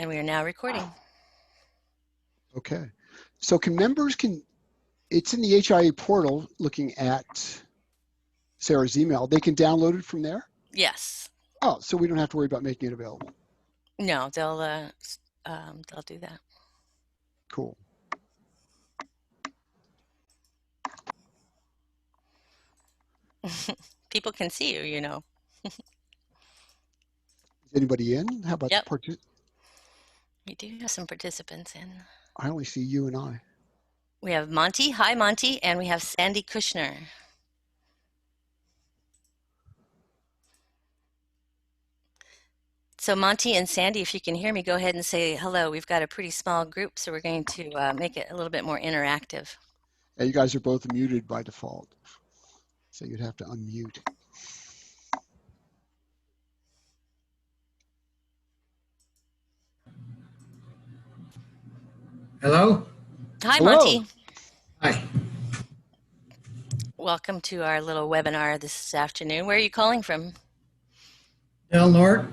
And we are now recording. Okay. So it's in the HIA portal looking at Sarah's email. They can download it from there? Yes. Oh, so we don't have to worry about making it available. No, they'll do that. Cool. People can see you, you know. Is anybody in? How about Yep. the We do have some participants in. I only see you and I. We have Monty. Hi, Monty. And we have Sandy Kushner. So Monty and Sandy, if you can hear me, go ahead and say hello. We've got a pretty small group, so we're going to make it a little bit more interactive. Yeah, you guys are both muted by default, so you'd have to unmute. Hello? Hi, Hello. Monty. Hi. Welcome to our little webinar this afternoon. Where are you calling from? Del Norte?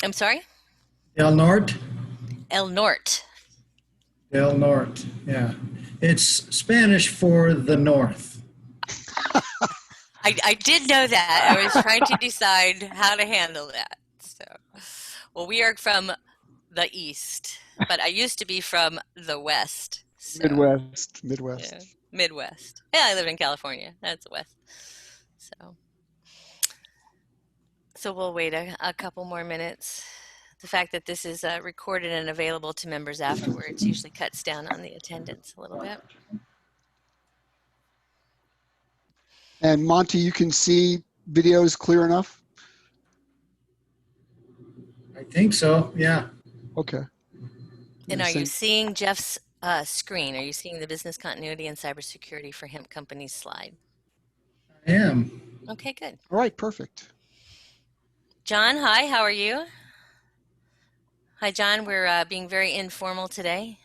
I'm sorry? Del Norte? El Norte. Del Norte, yeah. It's Spanish for the north. I did know that. I was trying to decide how to handle that. So, well, we are from the east, but I used to be from the west. So, Midwest. yeah, Midwest. Yeah, I live in California. That's west. So we'll wait a couple more minutes. The fact that this is recorded and available to members afterwards usually cuts down on the attendance a little bit. And Monty, you can see videos clear enough? I think so, yeah. Okay. And are you seeing Jeff's screen? Are you seeing the business continuity and cybersecurity for hemp companies slide? I am. Okay, good. All right, perfect. John, hi, how are you? Hi, John. We're being very informal today.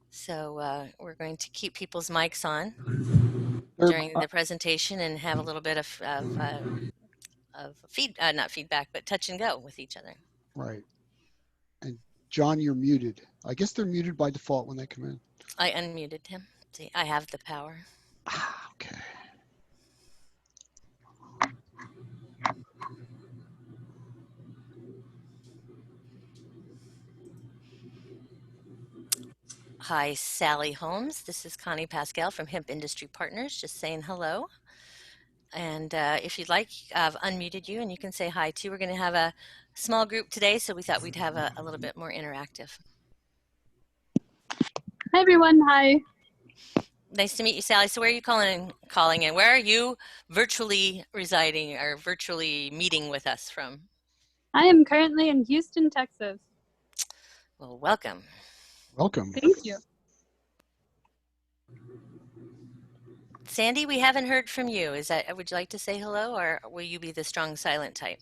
So we're going to keep people's mics on during the presentation and have a little bit of not feedback, but touch and go with each other. Right. And John, you're muted. I guess they're muted by default when they come in. I unmuted him. See, I have the power. Okay. Hi, Sally Holmes. This is Connie Pascal from Hemp Industry Partners, just saying hello. And if you'd like, I've unmuted you and you can say hi too. We're going to have a small group today, so we thought we'd have a little bit more interactive. Hi, everyone. Hi. Nice to meet you, Sally. So where are you calling in? Where are you virtually residing or virtually meeting with us from? I am currently in Houston, Texas. Well, welcome. Welcome. Thank you. Sandy, we haven't heard from you. Would you like to say hello, or will you be the strong silent type?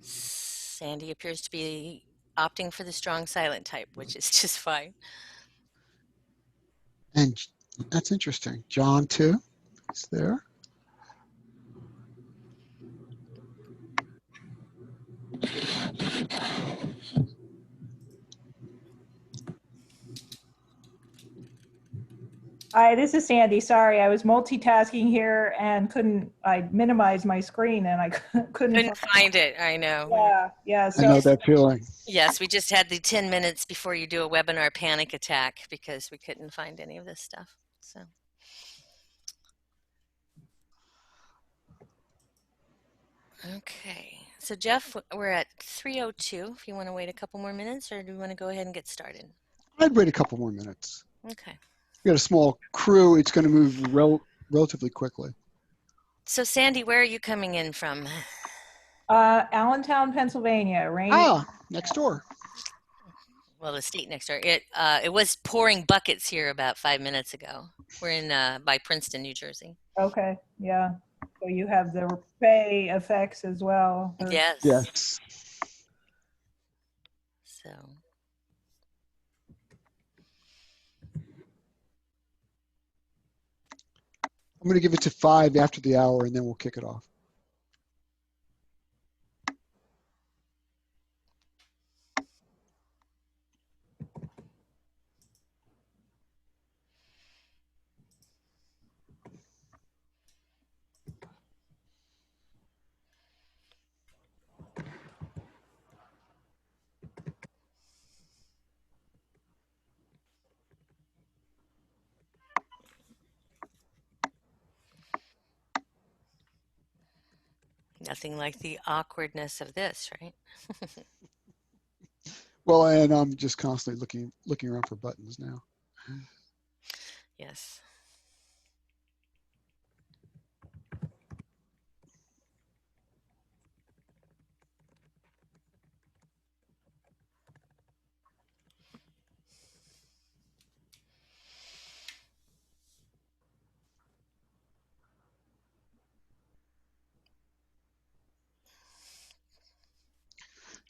Sandy appears to be opting for the strong silent type, which is just fine. And that's interesting. John too is there. Hi, this is Sandy. Sorry, I was multitasking here and I minimized my screen and I couldn't find it. I know. Yeah. So, I know that feeling. Yes, we just had the 10 minutes before you do a webinar panic attack because we couldn't find any of this stuff. So. Okay. So Jeff, we're at 3:02. If you want to wait a couple more minutes, or do we want to go ahead and get started? I'd wait a couple more minutes. Okay. We got a small crew. It's going to move relatively quickly. So Sandy, where are you coming in from? Allentown, Pennsylvania. Next door. Well, the state next door. It was pouring buckets here about 5 minutes ago. We're in by Princeton, New Jersey. Okay. Yeah. So you have the Bay effects as well. Yes. Yes. So. I'm going to give it to 5 after the hour, and then we'll kick it off. Nothing like the awkwardness of this, right? Well, and I'm just constantly looking around for buttons now. Yes.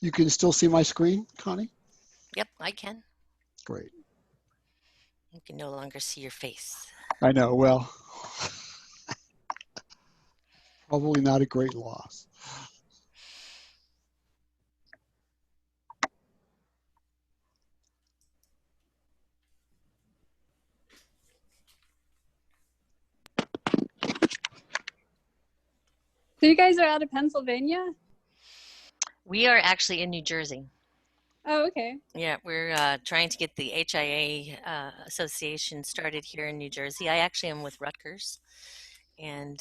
You can still see my screen, Connie? Yep, I can. Great. You can no longer see your face. I know. Well, probably not a great loss. So you guys are out of Pennsylvania? We are actually in New Jersey. Oh, okay. Yeah, we're trying to get the HIA association started here in New Jersey. I actually am with Rutgers and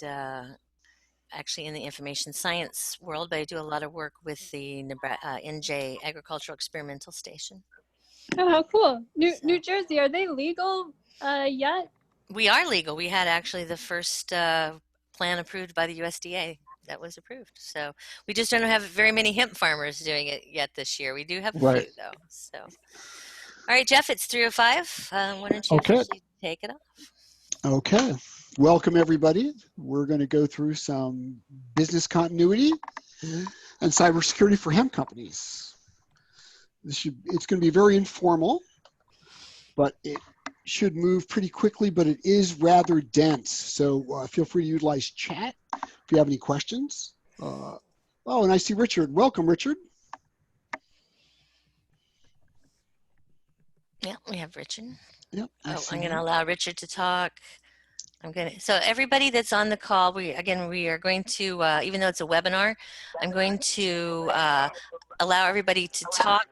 actually in the information science world, but I do a lot of work with the NJ Agricultural Experimental Station. Oh, how cool. New So Jersey, are they legal yet? we are legal. We had actually the first plan approved by the USDA that was approved. So we just don't have very many hemp farmers doing it yet this year. We do have a Right. few though. So, all right, Jeff, it's 3:05. Why don't you Okay. officially take it off? Okay. Welcome, everybody. We're going to go through some business continuity and cybersecurity for hemp companies. It's going to be very informal, but it should move pretty quickly, but it is rather dense. So feel free to utilize chat if you have any questions. Oh, and I see Richard. Welcome, Richard. Yeah, we have Richard. Yep. I'm going to allow Richard to talk. So everybody that's on the call, we are going to, even though it's a webinar, I'm going to allow everybody to talk.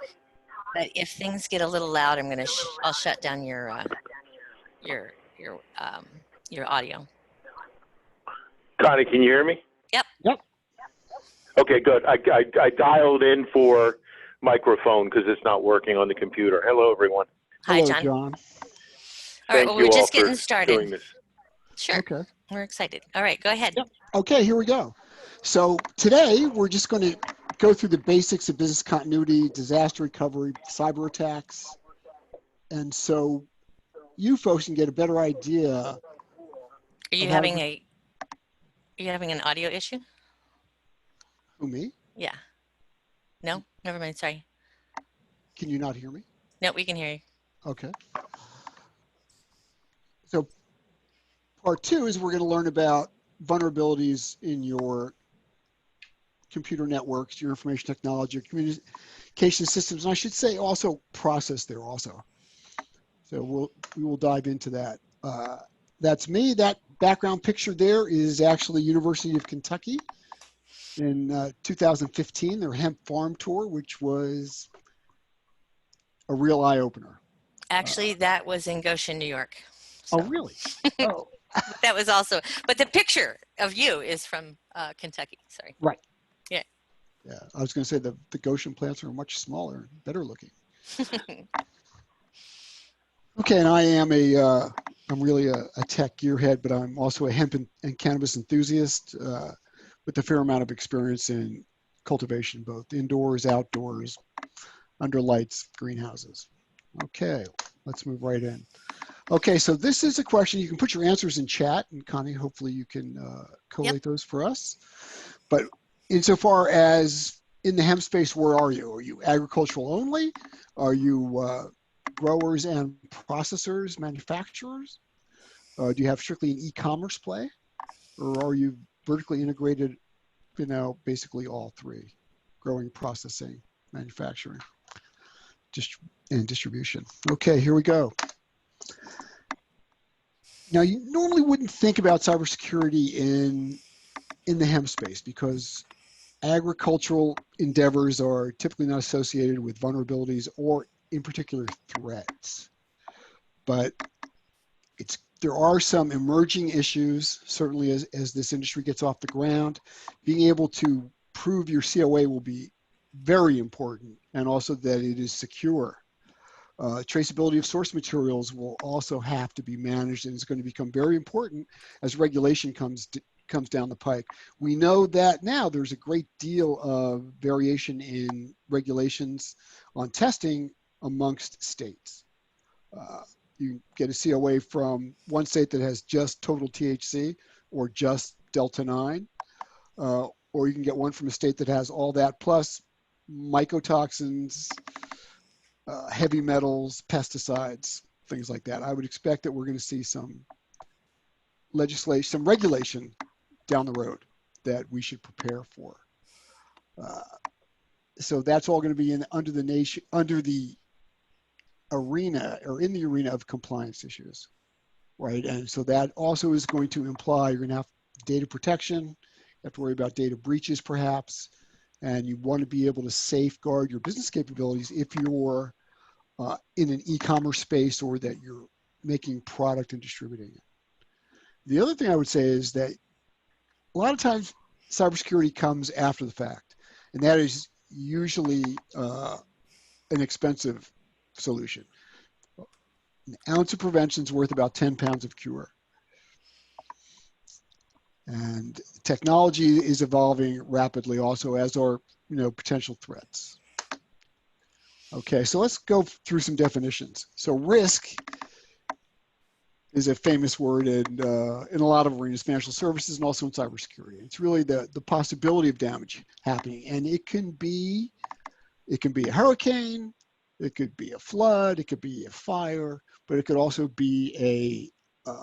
But if things get a little loud, I'll shut down your audio. Connie, can you hear me? Yep. Yep. Okay, good. I dialed in for microphone because it's not working on the computer. Hello, everyone. Hi, Hello, John. John. All right, well, we're just getting Doing started. this. Sure. Okay. We're excited. All right, go ahead. Yep. Okay, here we go. So today we're just going to go through the basics of business continuity, disaster recovery, cyber attacks. And so you folks can get a better idea. Are you having an audio issue? Who, me? Yeah. No? Never mind, sorry. Can you not hear me? No, we can hear you. Okay. So part two is we're going to learn about vulnerabilities in your computer networks, your information technology, your communication systems, and I should say also process there also. So we will dive into that. That's me. That background picture there is actually University of Kentucky in 2015, their hemp farm tour, which was a real eye-opener. Actually, that was in Goshen, New York. So. Oh, really? Oh, That was also, but the picture of you is from Kentucky. Sorry. Right. Yeah. Yeah, I was going to say the Goshen plants are much smaller, better looking. Okay, and I'm really a tech gearhead, but I'm also a hemp and cannabis enthusiast with a fair amount of experience in cultivation, both indoors, outdoors, under lights, greenhouses. Okay, let's move right in. Okay, so this is a question. You can put your answers in chat, and Connie, hopefully you can collate those for us. But insofar as in the hemp space, where are you? Are you agricultural only? Are you growers and processors, manufacturers? Do you have strictly an e-commerce play? Or are you vertically integrated, basically all three, growing, processing, manufacturing, and distribution? Okay, here we go. Now, you normally wouldn't think about cybersecurity in the hemp space because agricultural endeavors are typically not associated with vulnerabilities or in particular threats. But it's There are some emerging issues, certainly as this industry gets off the ground. Being able to prove your COA will be very important, and also that it is secure. Traceability of source materials will also have to be managed, and it's going to become very important as regulation comes down the pike. We know that now there's a great deal of variation in regulations on testing amongst states. You get a COA from one state that has just total THC or just Delta 9, or you can get one from a state that has all that plus mycotoxins, heavy metals, pesticides, things like that. I would expect that we're going to see some legislation, some regulation down the road that we should prepare for. So that's all going to be under the arena or in the arena of compliance issues, right? And so that also is going to imply you're going to have data protection, you have to worry about data breaches perhaps, and you want to be able to safeguard your business capabilities if you're in an e-commerce space or that you're making product and distributing it. The other thing I would say is that a lot of times cybersecurity comes after the fact, and that is usually an expensive solution. An ounce of prevention is worth about 10 pounds of cure. And technology is evolving rapidly also, as are potential threats. Okay, so let's go through some definitions. So risk is a famous word in a lot of arenas, financial services and also in cybersecurity. It's really the possibility of damage happening, and it can be a hurricane, it could be a flood, it could be a fire, but it could also be a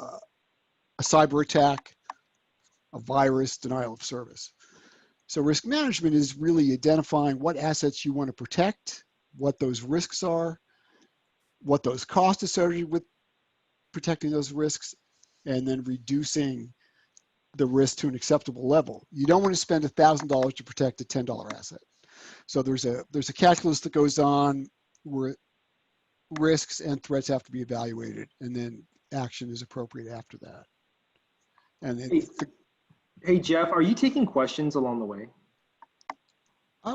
cyber attack, a virus, denial of service. So risk management is really identifying what assets you want to protect, what those risks are, what those costs associated with protecting those risks, and then reducing the risk to an acceptable level. You don't want to spend $1,000 to protect a $10 asset. So there's a calculus that goes on where risks and threats have to be evaluated, and then action is appropriate after that. And hey Jeff, are you taking questions along the way?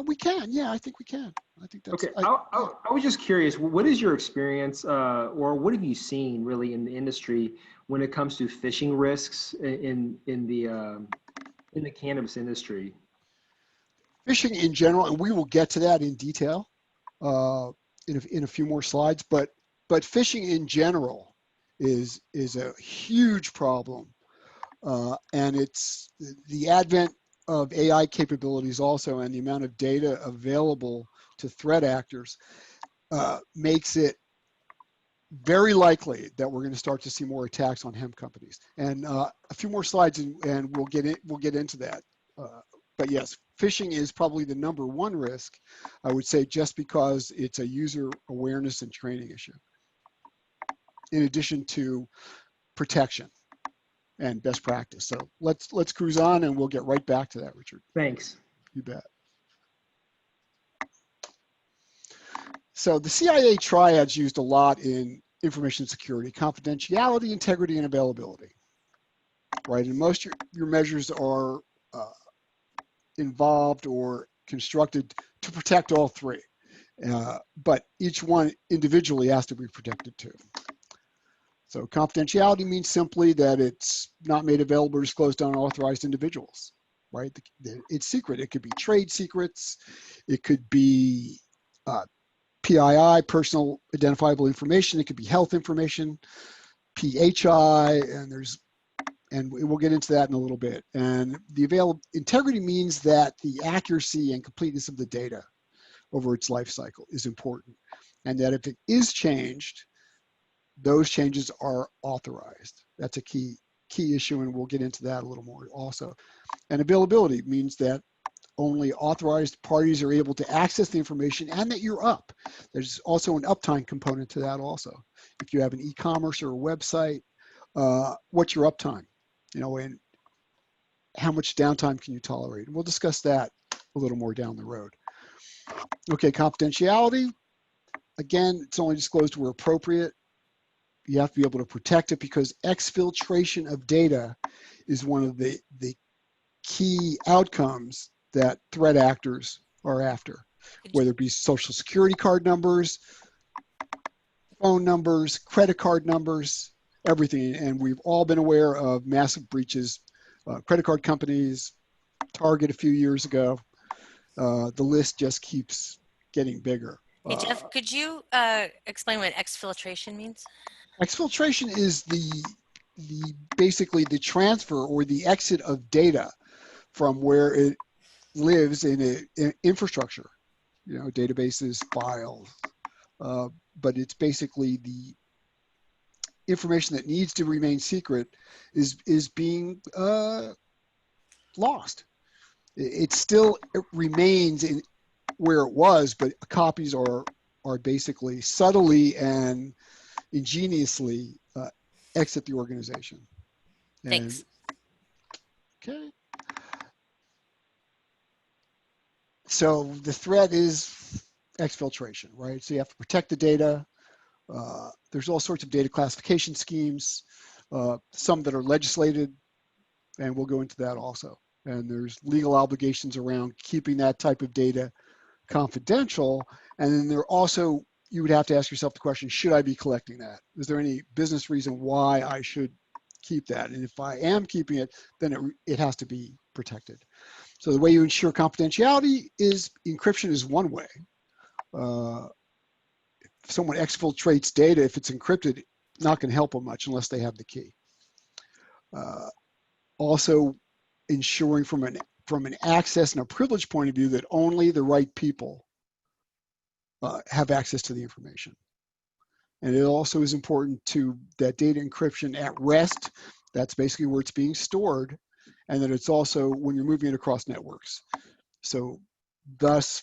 We can, yeah, I think we can. I think that's okay. I was just curious, what is your experience, or what have you seen really in the industry when it comes to phishing risks in the cannabis industry? Phishing in general, and we will get to that in detail in a few more slides, but phishing in general is a huge problem, and it's the advent of AI capabilities also, and the amount of data available to threat actors makes it very likely that we're going to start to see more attacks on hemp companies. And a few more slides, and we'll get into that. But yes, phishing is probably the #1 risk, I would say, just because it's a user awareness and training issue, in addition to protection and best practice. So let's cruise on, and we'll get right back to that, Richard. Thanks. You bet. So the CIA triads used a lot in information security: confidentiality, integrity, and availability. Right, and most your measures are involved or constructed to protect all three, but each one individually has to be protected too. So confidentiality means simply that it's not made available or disclosed to unauthorized individuals, right? It's secret. It could be trade secrets. It could be PII, personal identifiable information. It could be health information, PHI, and we'll get into that in a little bit. And the integrity means that the accuracy and completeness of the data over its life cycle is important, and that if it is changed, those changes are authorized. That's a key issue, and we'll get into that a little more also. And availability means that only authorized parties are able to access the information, and that you're up. There's also an uptime component to that also. If you have an e-commerce or a website, what's your uptime? And how much downtime can you tolerate? And we'll discuss that a little more down the road. Okay, confidentiality. Again, it's only disclosed where appropriate. You have to be able to protect it because exfiltration of data is one of the key outcomes that threat actors are after, whether it be social security card numbers, phone numbers, credit card numbers, everything. And we've all been aware of massive breaches, credit card companies, Target a few years ago. The list just keeps getting bigger. Hey, Jeff, could you explain what exfiltration means? Exfiltration is basically the transfer or the exit of data from where it lives in infrastructure, databases, files. But it's basically the information that needs to remain secret is being lost. It remains in where it was, but copies are basically subtly and ingeniously exit the organization. Thanks. Okay. So the threat is exfiltration, right? So you have to protect the data. There's all sorts of data classification schemes, some that are legislated, and we'll go into that also. And there's legal obligations around keeping that type of data confidential. And then there also, you would have to ask yourself the question, should I be collecting that? Is there any business reason why I should keep that? And if I am keeping it, then it has to be protected. So the way you ensure confidentiality is encryption is one way. If someone exfiltrates data, if it's encrypted, not going to help them much unless they have the key. Also, ensuring from an access and a privilege point of view that only the right people have access to the information. And it also is important to that data encryption at rest. That's basically where it's being stored, and that it's also when you're moving it across networks. So thus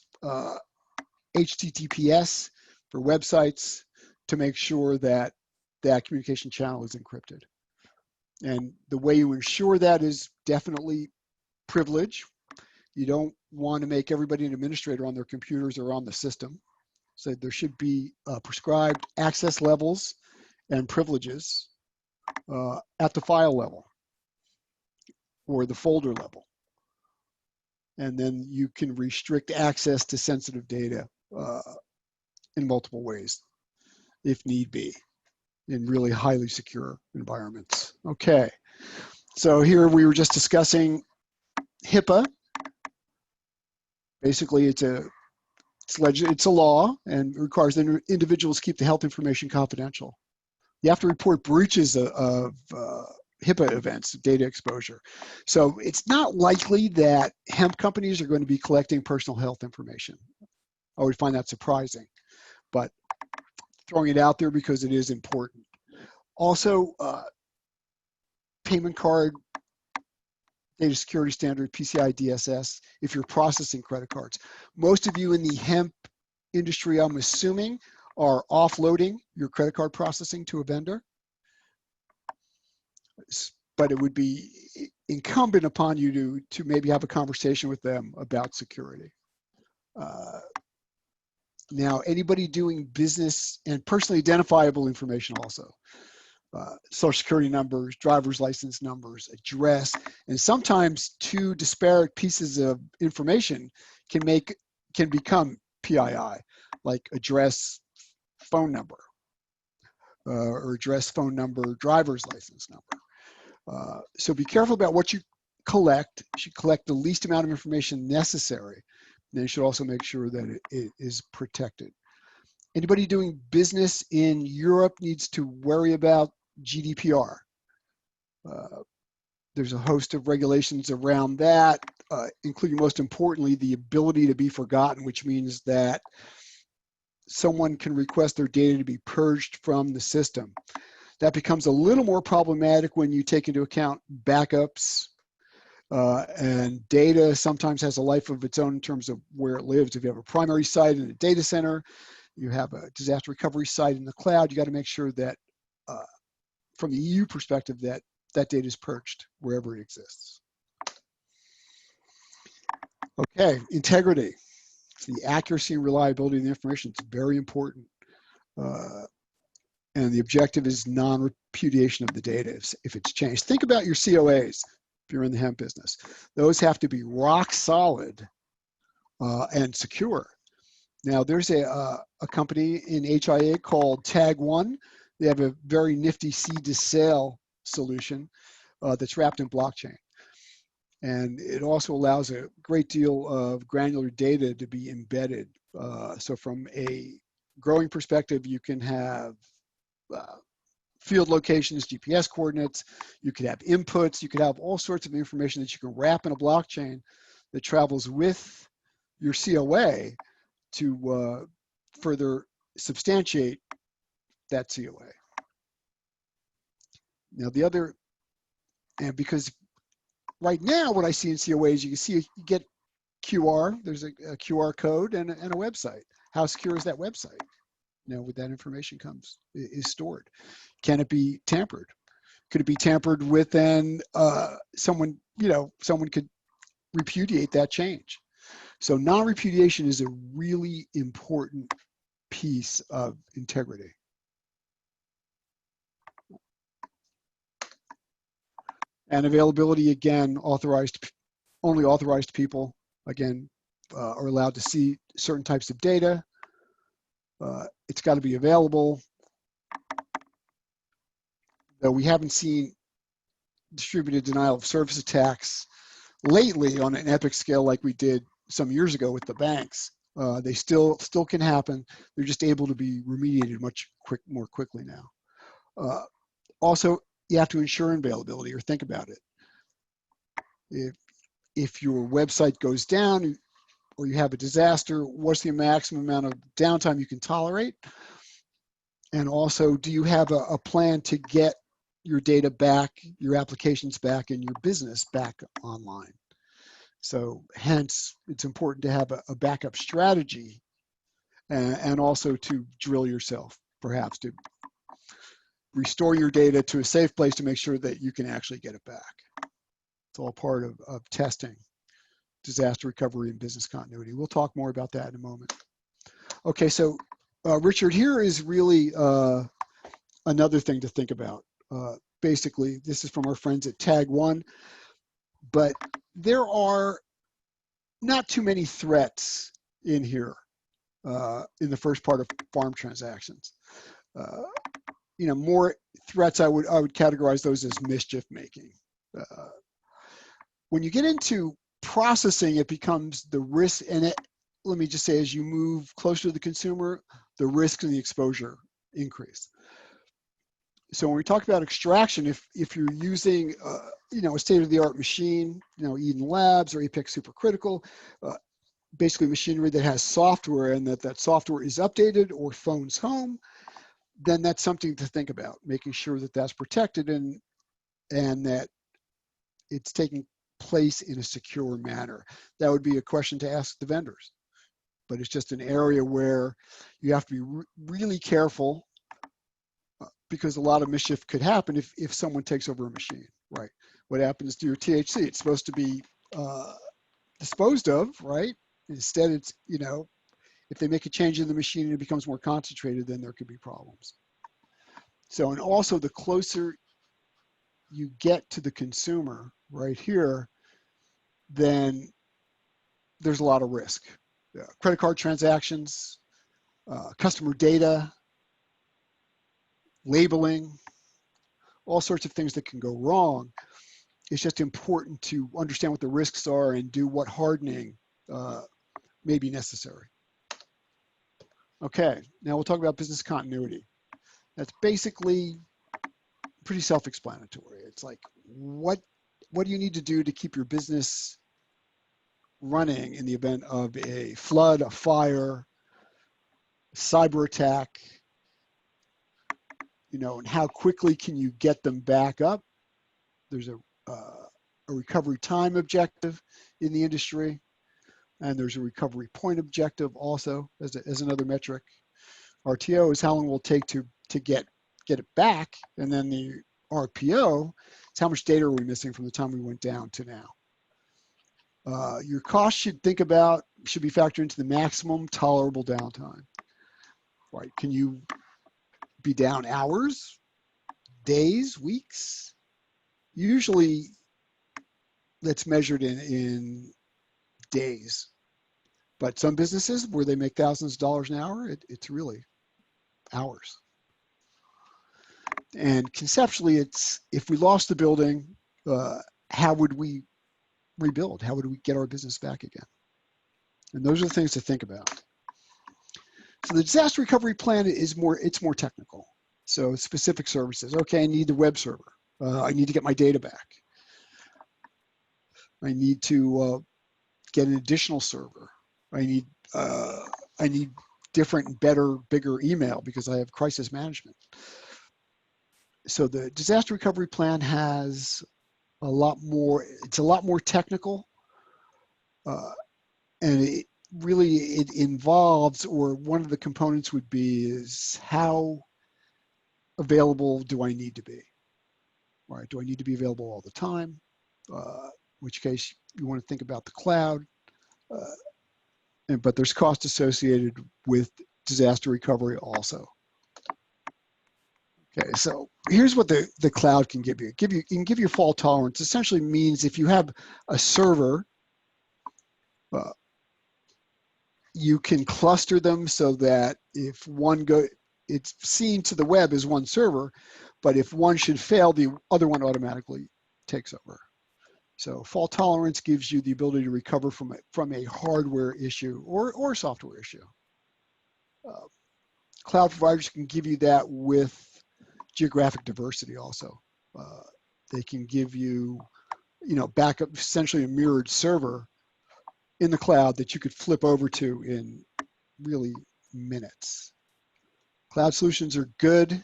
HTTPS for websites to make sure that that communication channel is encrypted. And the way you ensure that is definitely privilege. You don't want to make everybody an administrator on their computers or on the system. So there should be prescribed access levels and privileges at the file level or the folder level. And then you can restrict access to sensitive data in multiple ways, if need be, in really highly secure environments. Okay, so here we were just discussing HIPAA. Basically, it's a law and requires that individuals keep the health information confidential. You have to report breaches of HIPAA events, data exposure. So it's not likely that hemp companies are going to be collecting personal health information. I would find that surprising, but throwing it out there because it is important. Also, payment card data security standard, PCI DSS, if you're processing credit cards. Most of you in the hemp industry, I'm assuming, are offloading your credit card processing to a vendor. But it would be incumbent upon you to maybe have a conversation with them about security. Now, anybody doing business and personally identifiable information also. Social security numbers, driver's license numbers, address, and sometimes two disparate pieces of information can become PII, like address, phone number, or address, phone number, driver's license number. So be careful about what you collect. You should collect the least amount of information necessary. And you should also make sure that it is protected. Anybody doing business in Europe needs to worry about GDPR. There's a host of regulations around that, including most importantly, the ability to be forgotten, which means that someone can request their data to be purged from the system. That becomes a little more problematic when you take into account backups, and data sometimes has a life of its own in terms of where it lives. If you have a primary site in a data center, you have a disaster recovery site in the cloud, you got to make sure that from the EU perspective that data is purged wherever it exists. Okay, integrity. It's the accuracy and reliability of the information. It's very important. And the objective is non-repudiation of the data if it's changed. Think about your COAs if you're in the hemp business. Those have to be rock solid and secure. Now, there's a company in HIA called Tag One. They have a very nifty seed to sale solution that's wrapped in blockchain. And it also allows a great deal of granular data to be embedded. So from a growing perspective, you can have field locations, GPS coordinates, you could have inputs, you could have all sorts of information that you can wrap in a blockchain that travels with your COA to further substantiate that COA. Now the other, and because right now what I see in COAs, you can see you get QR, there's a QR code and a website. How secure is that website? With that information is stored. Can it be tampered? Could it be tampered with and someone could repudiate that change? So non-repudiation is a really important piece of integrity. And availability, again, only authorized people, again, are allowed to see certain types of data. It's got to be available. Though we haven't seen distributed denial of service attacks lately on an epic scale like we did some years ago with the banks. They still can happen. They're just able to be remediated more quickly now. Also, you have to ensure availability, or think about it. If your website goes down or you have a disaster, what's the maximum amount of downtime you can tolerate? And also, do you have a plan to get your data back, your applications back, and your business back online? So hence, it's important to have a backup strategy and also to drill yourself, perhaps to restore your data to a safe place to make sure that you can actually get it back. It's all part of testing, disaster recovery, and business continuity. We'll talk more about that in a moment. Okay, so Richard, here is really another thing to think about. Basically, this is from our friends at Tag One, but there are not too many threats in here in the first part of farm transactions. More threats, I would categorize those as mischief making. When you get into processing, it becomes the risk, and let me just say, as you move closer to the consumer, the risk and the exposure increase. So when we talk about extraction, if you're using a state-of-the-art machine, Eden Labs or Apex Supercritical, basically machinery that has software and that software is updated or phones home, then that's something to think about, making sure that that's protected and that it's taking place in a secure manner. That would be a question to ask the vendors, but it's just an area where you have to be really careful, because a lot of mischief could happen if someone takes over a machine, right? What happens to your THC? It's supposed to be disposed of, right? Instead, it's, if they make a change in the machine and it becomes more concentrated, then there could be problems. So, and also the closer you get to the consumer right here, then there's a lot of risk. Credit card transactions, customer data, labeling, all sorts of things that can go wrong. It's just important to understand what the risks are and do what hardening may be necessary. Okay, now we'll talk about business continuity. That's basically pretty self-explanatory. It's like, what do you need to do to keep your business running in the event of a flood, a fire, cyber attack, and how quickly can you get them back up? There's a recovery time objective in the industry, and there's a recovery point objective also as another metric. RTO is how long it will take to get it back, and then the RPO is how much data are we missing from the time we went down to now. Your cost should be factored into the maximum tolerable downtime. Right? Can you be down hours, days, weeks. Usually that's measured in days. But some businesses where they make thousands of dollars an hour, it's really hours. And conceptually, it's if we lost the building, how would we rebuild? How would we get our business back again? And those are the things to think about. So the disaster recovery plan is more technical. So specific services. Okay, I need the web server. I need to get my data back. I need to get an additional server. I need different, better, bigger email because I have crisis management. So the disaster recovery plan has a lot more. It's a lot more technical, and it involves, or one of the components would be, is how available do I need to be? Right? Do I need to be available all the time? In which case you want to think about the cloud. But there's cost associated with disaster recovery also. Okay, so here's what the cloud can give you. It can give you fault tolerance. Essentially means if you have a server, you can cluster them so that if one it's seen to the web as one server, but if one should fail, the other one automatically takes over. So fault tolerance gives you the ability to recover from a hardware issue or software issue. Cloud providers can give you that with geographic diversity also. They can give you, backup, essentially a mirrored server in the cloud that you could flip over to in really minutes. Cloud solutions are good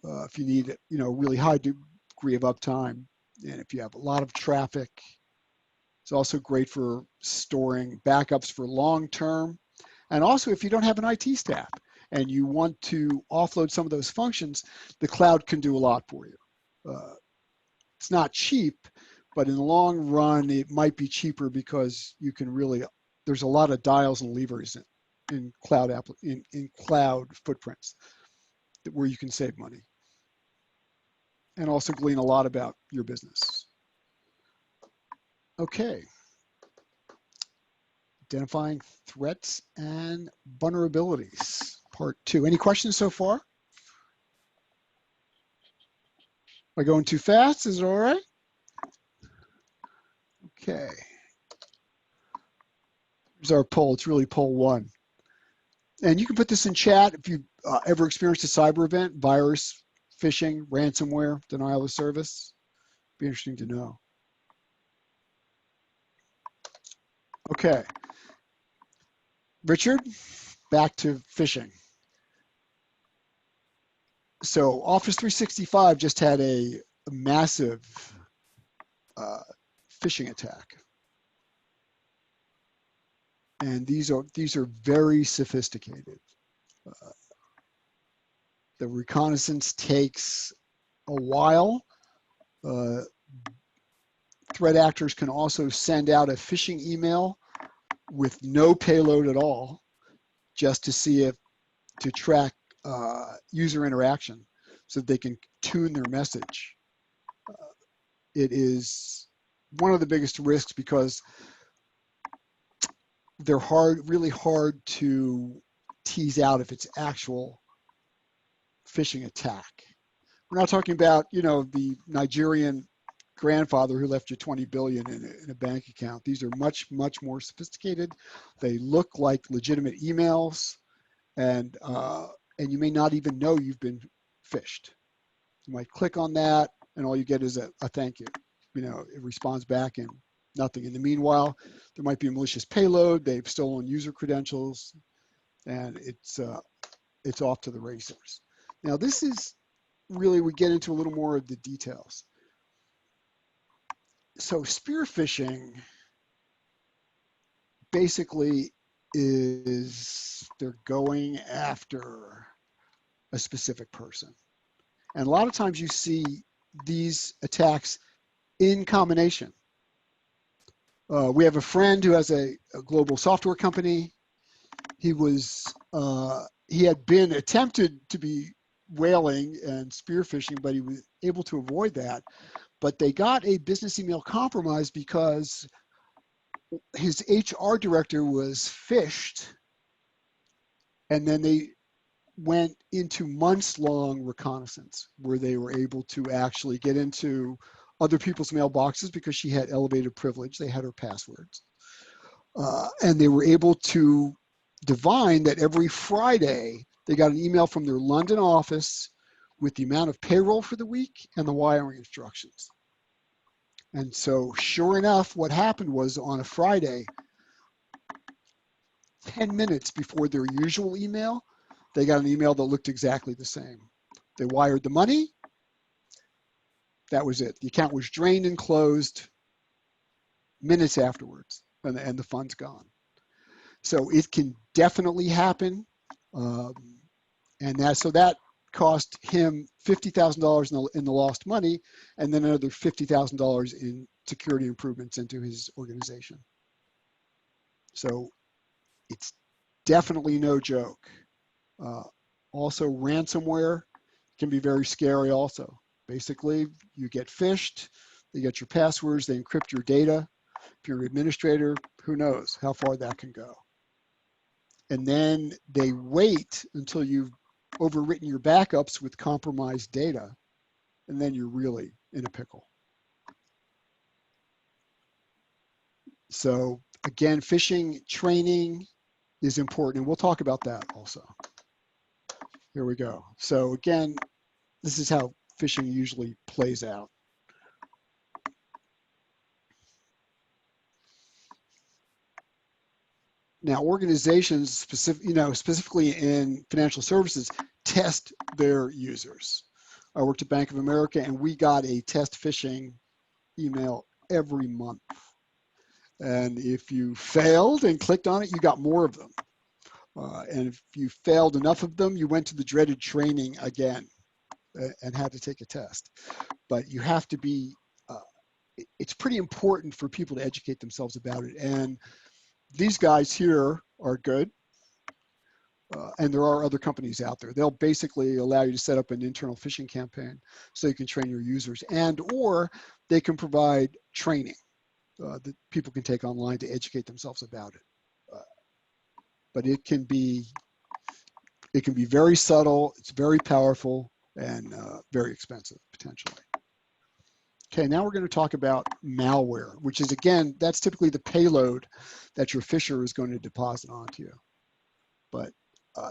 if you need, really high degree of uptime. And if you have a lot of traffic, it's also great for storing backups for long term. And also if you don't have an IT staff and you want to offload some of those functions, the cloud can do a lot for you. It's not cheap, but in the long run, it might be cheaper because you can really, there's a lot of dials and levers in cloud footprints where you can save money. And also glean a lot about your business. Okay. Identifying threats and vulnerabilities, part 2. Any questions so far? Am I going too fast? Is it all right? Okay. Here's our poll. It's really poll 1. And you can put this in chat if you've ever experienced a cyber event, virus, phishing, ransomware, denial of service. Be interesting to know. Okay. Richard, back to phishing. So Office 365 just had a massive phishing attack. And these are very sophisticated. The reconnaissance takes a while. Threat actors can also send out a phishing email with no payload at all, just to see to track user interaction so that they can tune their message. It is one of the biggest risks because they're really hard to tease out if it's actual phishing attack. We're not talking about, the Nigerian grandfather who left you 20 billion in a bank account. These are much, much more sophisticated. They look like legitimate emails, and you may not even know you've been phished. You might click on that, and all you get is a thank you. It responds back in nothing. In the meanwhile, there might be a malicious payload. They've stolen user credentials, and it's off to the races. Now, this is really, we get into a little more of the details. So spear phishing basically is they're going after a specific person. And a lot of times you see these attacks in combination. We have a friend who has a global software company. He had been attempted to be whaling and spear phishing, but he was able to avoid that. But they got a business email compromise because his HR director was phished, and then they went into months-long reconnaissance where they were able to actually get into other people's mailboxes because she had elevated privilege. They had her passwords. And they were able to divine that every Friday they got an email from their London office with the amount of payroll for the week and the wiring instructions. And so sure enough, what happened was on a Friday, 10 minutes before their usual email, they got an email that looked exactly the same. They wired the money. That was it. The account was drained and closed minutes afterwards, and the fund's gone. So it can definitely happen. And that cost him $50,000 in the lost money, and then another $50,000 in security improvements into his organization. So it's definitely no joke. Also, ransomware can be very scary also. Basically, you get phished, they get your passwords, they encrypt your data. If you're an administrator, who knows how far that can go. And then they wait until you've overwritten your backups with compromised data, and then you're really in a pickle. So again, phishing training is important, and we'll talk about that also. Here we go. So again, this is how phishing usually plays out. Now, organizations, specifically in financial services, test their users. I worked at Bank of America, and we got a test phishing email every month. And if you failed and clicked on it, you got more of them. And if you failed enough of them, you went to the dreaded training again and had to take a test. But you have to be, it's pretty important for people to educate themselves about it. And these guys here are good. And there are other companies out there. They'll basically allow you to set up an internal phishing campaign so you can train your users, or they can provide training that people can take online to educate themselves about it. But it can be very subtle, it's very powerful, and very expensive potentially. Okay, now we're going to talk about malware, which is, again, that's typically the payload that your phisher is going to deposit onto you. But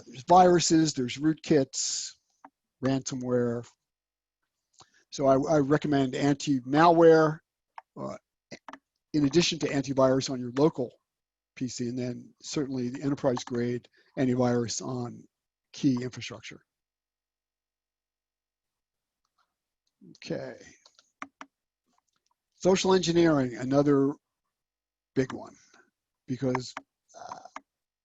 there's viruses, there's rootkits, ransomware. So I recommend anti-malware in addition to antivirus on your local PC, and then certainly the enterprise grade antivirus on key infrastructure. Okay. Social engineering, another big one, because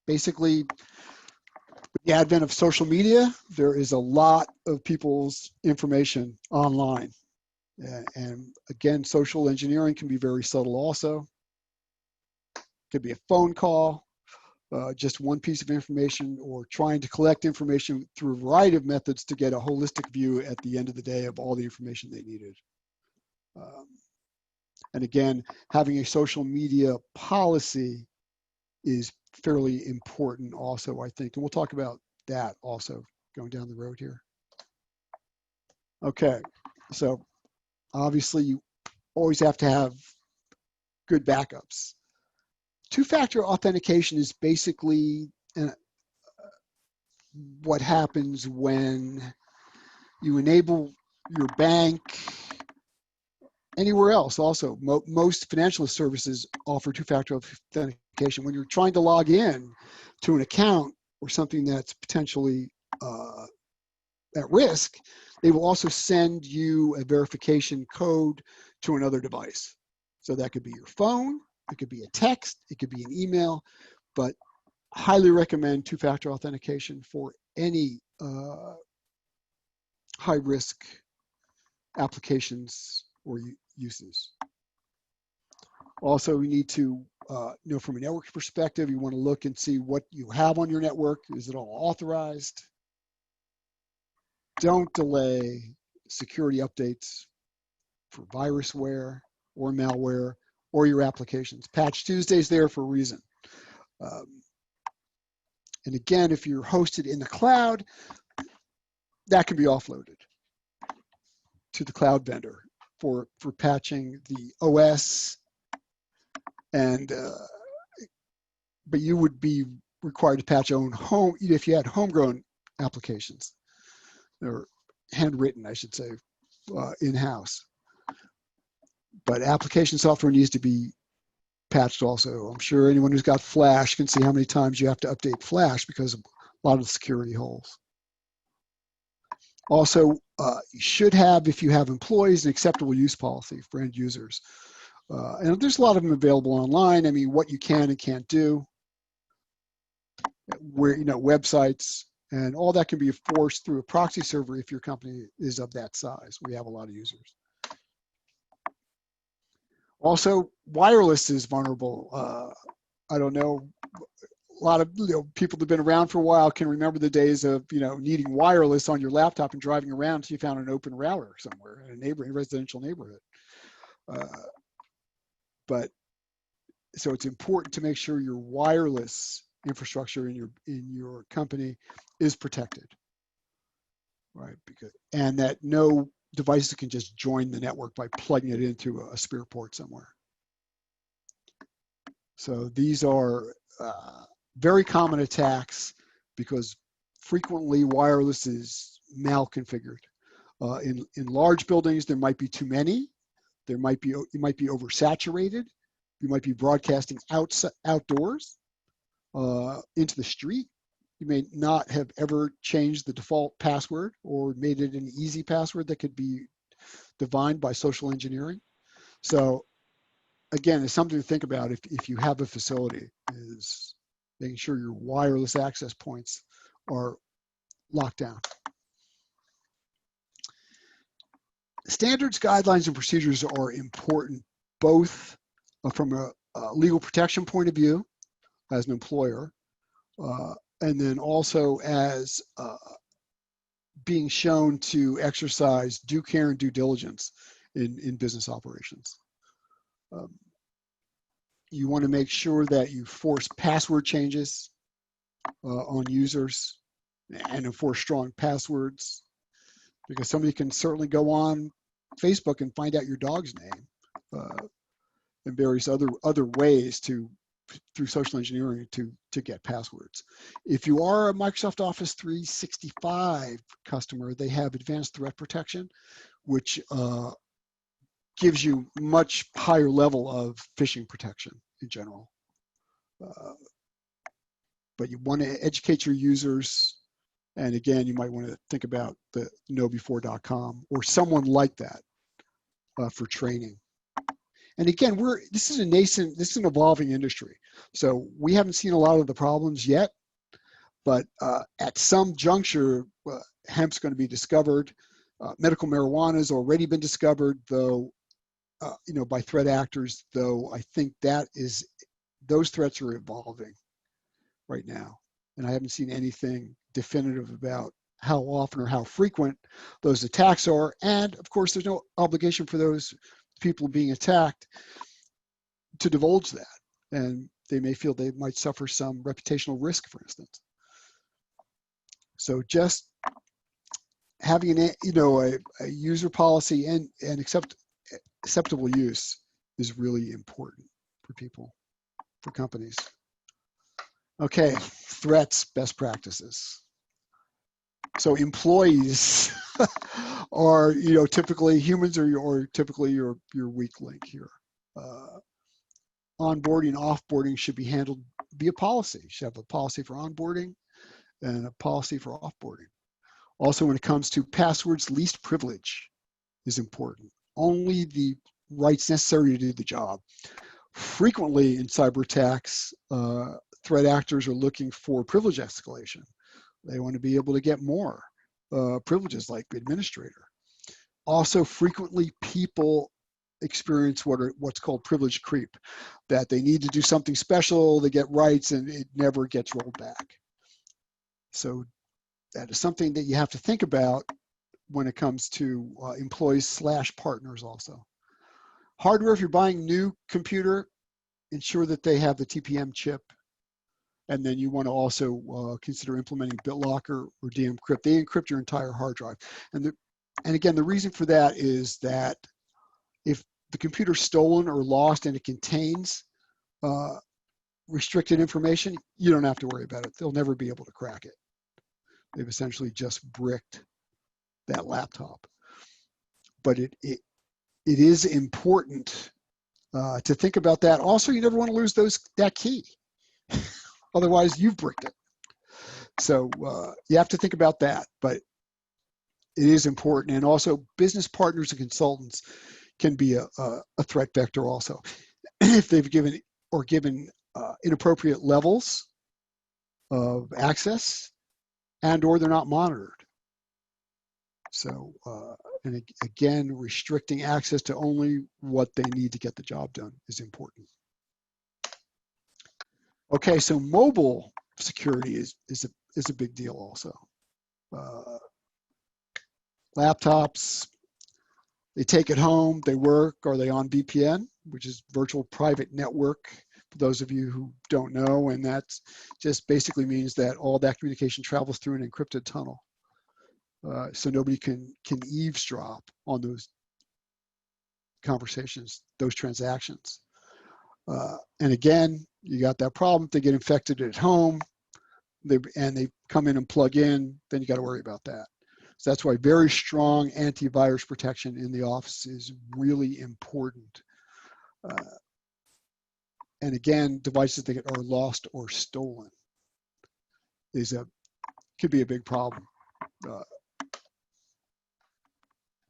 basically with the advent of social media, there is a lot of people's information online. And again, social engineering can be very subtle also. It could be a phone call, just one piece of information, or trying to collect information through a variety of methods to get a holistic view at the end of the day of all the information they needed. And again, having a social media policy is fairly important also, I think. And we'll talk about that also going down the road here. Okay, so obviously you always have to have good backups. Two-factor authentication is basically what happens when you enable your bank, anywhere else also. Most financial services offer two-factor authentication. When you're trying to log in to an account or something that's potentially at risk, they will also send you a verification code to another device. So that could be your phone, it could be a text, it could be an email, but highly recommend two-factor authentication for any high-risk applications or uses. Also, we need to know from a network perspective, you want to look and see what you have on your network. Is it all authorized? don't delay security updates for virusware or malware or your applications. Patch Tuesday's there for a reason. And again, if you're hosted in the cloud, that can be offloaded to the cloud vendor for patching the OS, and but you would be required to patch your own home if you had homegrown applications, or handwritten, I should say, in-house. But application software needs to be patched also. I'm sure anyone who's got Flash can see how many times you have to update Flash because of a lot of the security holes. Also, you should have, if you have employees, an acceptable use policy for end users. And there's a lot of them available online. I mean, what you can and can't do, where, websites, and all that can be enforced through a proxy server if your company is of that size. We have a lot of users. Also, wireless is vulnerable. I don't know, a lot of people that have been around for a while can remember the days of needing wireless on your laptop and driving around until you found an open router somewhere in a residential neighborhood. But so it's important to make sure your wireless infrastructure in your company is protected, right? And that no devices can just join the network by plugging it into a spear port somewhere. So these are very common attacks because frequently wireless is malconfigured. In large buildings, there might be too many. You might be oversaturated. You might be broadcasting outdoors into the street. You may not have ever changed the default password or made it an easy password that could be divined by social engineering. So again, it's something to think about if you have a facility, is making sure your wireless access points are locked down. Standards, guidelines, and procedures are important both from a legal protection point of view as an employer, and then also as being shown to exercise due care and due diligence in business operations. You want to make sure that you force password changes on users and enforce strong passwords, because somebody can certainly go on Facebook and find out your dog's name and various other ways through social engineering to get passwords. If you are a Microsoft Office 365 customer, they have advanced threat protection, which gives you much higher level of phishing protection in general. But you want to educate your users. And again, you might want to think about the knowbefore.com or someone like that for training. And again, this is an evolving industry. So we haven't seen a lot of the problems yet, but at some juncture, hemp's going to be discovered. Medical marijuana has already been discovered, though, by threat actors, though I think those threats are evolving right now. And I haven't seen anything definitive about how often or how frequent those attacks are. And of course, there's no obligation for those people being attacked to divulge that. And they may feel they might suffer some reputational risk, for instance. So just having a user policy and acceptable use is really important for people, for companies. Okay, threats, best practices. So employees are, typically humans or typically your weak link here. Onboarding, offboarding should be handled via policy. You should have a policy for onboarding and a policy for offboarding. Also, when it comes to passwords, least privilege is important. Only the rights necessary to do the job. Frequently in cyber attacks, threat actors are looking for privilege escalation. They want to be able to get more privileges like administrator. Also, frequently people experience what's called privilege creep, that they need to do something special, they get rights, and it never gets rolled back. So that is something that you have to think about when it comes to employees / partners also. Hardware, if you're buying new computer, ensure that they have the TPM chip. And then you want to also consider implementing BitLocker or de-encrypt. They encrypt your entire hard drive. And again, the reason for that is that if the computer's stolen or lost and it contains restricted information, you don't have to worry about it. They'll never be able to crack it. They've essentially just bricked that laptop. But it is important to think about that. Also, you never want to lose that key. Otherwise, you've bricked it. So you have to think about that, but it is important. And also, business partners and consultants can be a threat vector also. If they've given inappropriate levels of access and or they're not monitored. So, and again, restricting access to only what they need to get the job done is important. Okay, so mobile security is a big deal also. Laptops, they take it home, they work, are they on VPN, which is virtual private network, for those of you who don't know, and that just basically means that all that communication travels through an encrypted tunnel. So nobody can eavesdrop on those conversations, those transactions. And again, you got that problem. If they get infected at home, they come in and plug in, then you got to worry about that. So that's why very strong antivirus protection in the office is really important. And again, devices that are lost or stolen could be a big problem.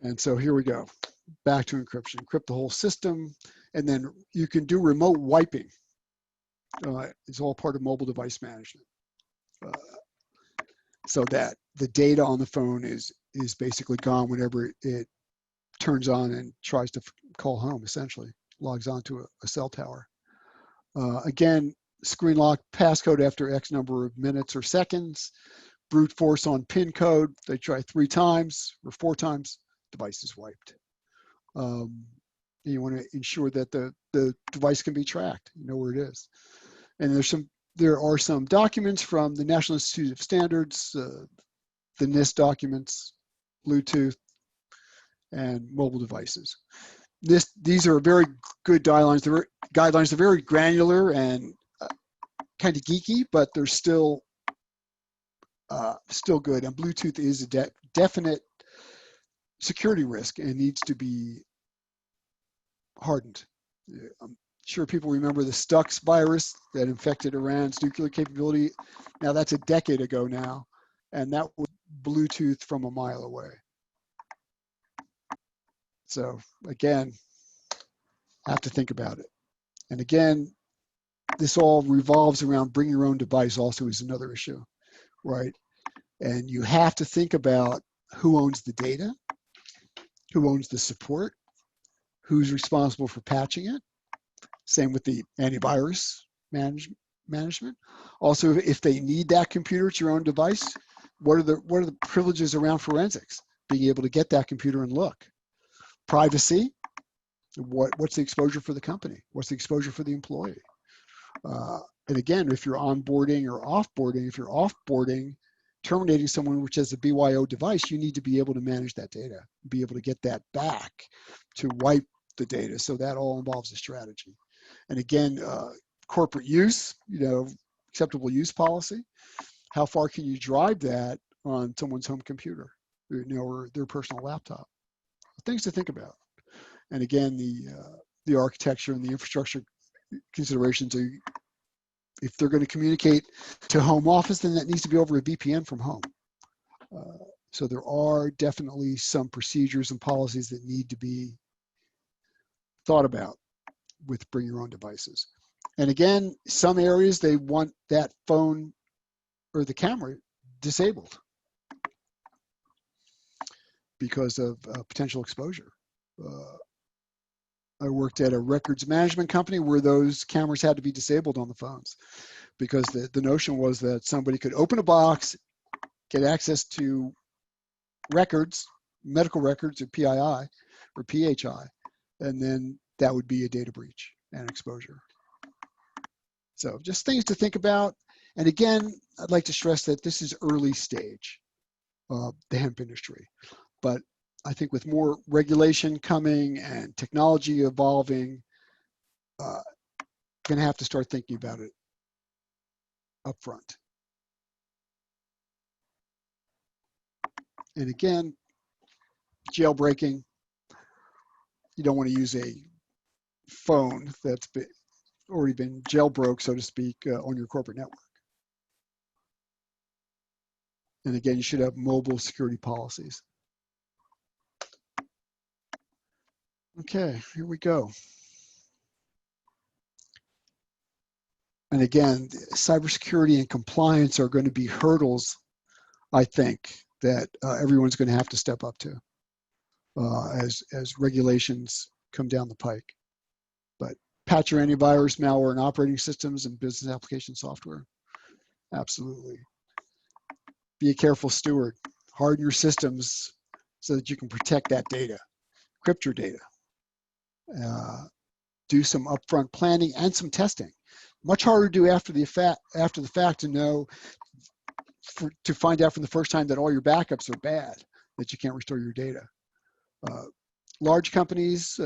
And so here we go. Back to encryption. Encrypt the whole system, and then you can do remote wiping. It's all part of mobile device management. So that the data on the phone is basically gone whenever it turns on and tries to call home, essentially, logs onto a cell tower. Again, screen lock passcode after X number of minutes or seconds, brute force on PIN code. They try 3 times or 4 times, device is wiped. You want to ensure that the device can be tracked, you know where it is. And there are some documents from the National Institute of Standards, the NIST documents, Bluetooth, and mobile devices. These are very good guidelines. They're very granular and kind of geeky, but they're still good. And Bluetooth is a definite security risk and needs to be hardened. I'm sure people remember the Stux virus that infected Iran's nuclear capability. Now that's a decade ago now, and that was Bluetooth from a mile away. So again, have to think about it. And again, this all revolves around bring your own device also is another issue, right? And you have to think about who owns the data, who owns the support, who's responsible for patching it. Same with the antivirus management. Also, if they need that computer, it's your own device. What are the privileges around forensics? Being able to get that computer and look. Privacy. What's the exposure for the company? What's the exposure for the employee? And again, if you're onboarding or offboarding, if you're offboarding, terminating someone which has a BYO device, you need to be able to manage that data, be able to get that back, to wipe the data. So that all involves a strategy. And again, corporate use, acceptable use policy. How far can you drive that on someone's home computer, or their personal laptop? Things to think about. And again, the architecture and the infrastructure considerations are, if they're going to communicate to home office, then that needs to be over a VPN from home. So there are definitely some procedures and policies that need to be thought about with bring your own devices. And again, some areas they want that phone or the camera disabled because of potential exposure. I worked at a records management company where those cameras had to be disabled on the phones because the notion was that somebody could open a box, get access to records, medical records or PII or PHI, and then that would be a data breach and exposure. So just things to think about. And again, I'd like to stress that this is early stage of the hemp industry. But I think with more regulation coming and technology evolving, going to have to start thinking about it up front. And again, jailbreaking, you don't want to use a phone that's already been jailbroke, so to speak, on your corporate network. And again, you should have mobile security policies. Okay, here we go. And again, cybersecurity and compliance are going to be hurdles, I think, that everyone's going to have to step up to as regulations come down the pike. But patch your antivirus, malware, and operating systems and business application software. Absolutely. Be a careful steward. Harden your systems so that you can protect that data. Encrypt your data. Do some upfront planning and some testing. Much harder to do after the fact to know, to find out from the first time that all your backups are bad, that you can't restore your data. Large companies,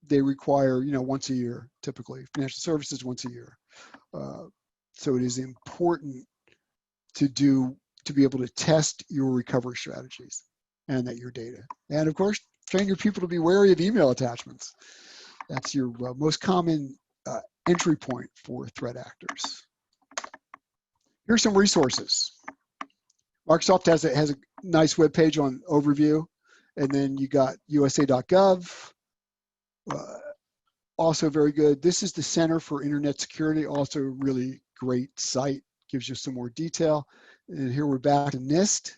they require, once a year, typically. Financial services, once a year. So it is important to be able to test your recovery strategies and that your data. And of course, train your people to be wary of email attachments. That's your most common entry point for threat actors. Here's some resources. Microsoft has a nice web page on overview, and then you got USA.gov. Also very good. This is the Center for Internet Security, also really great site, gives you some more detail. And here we're back to NIST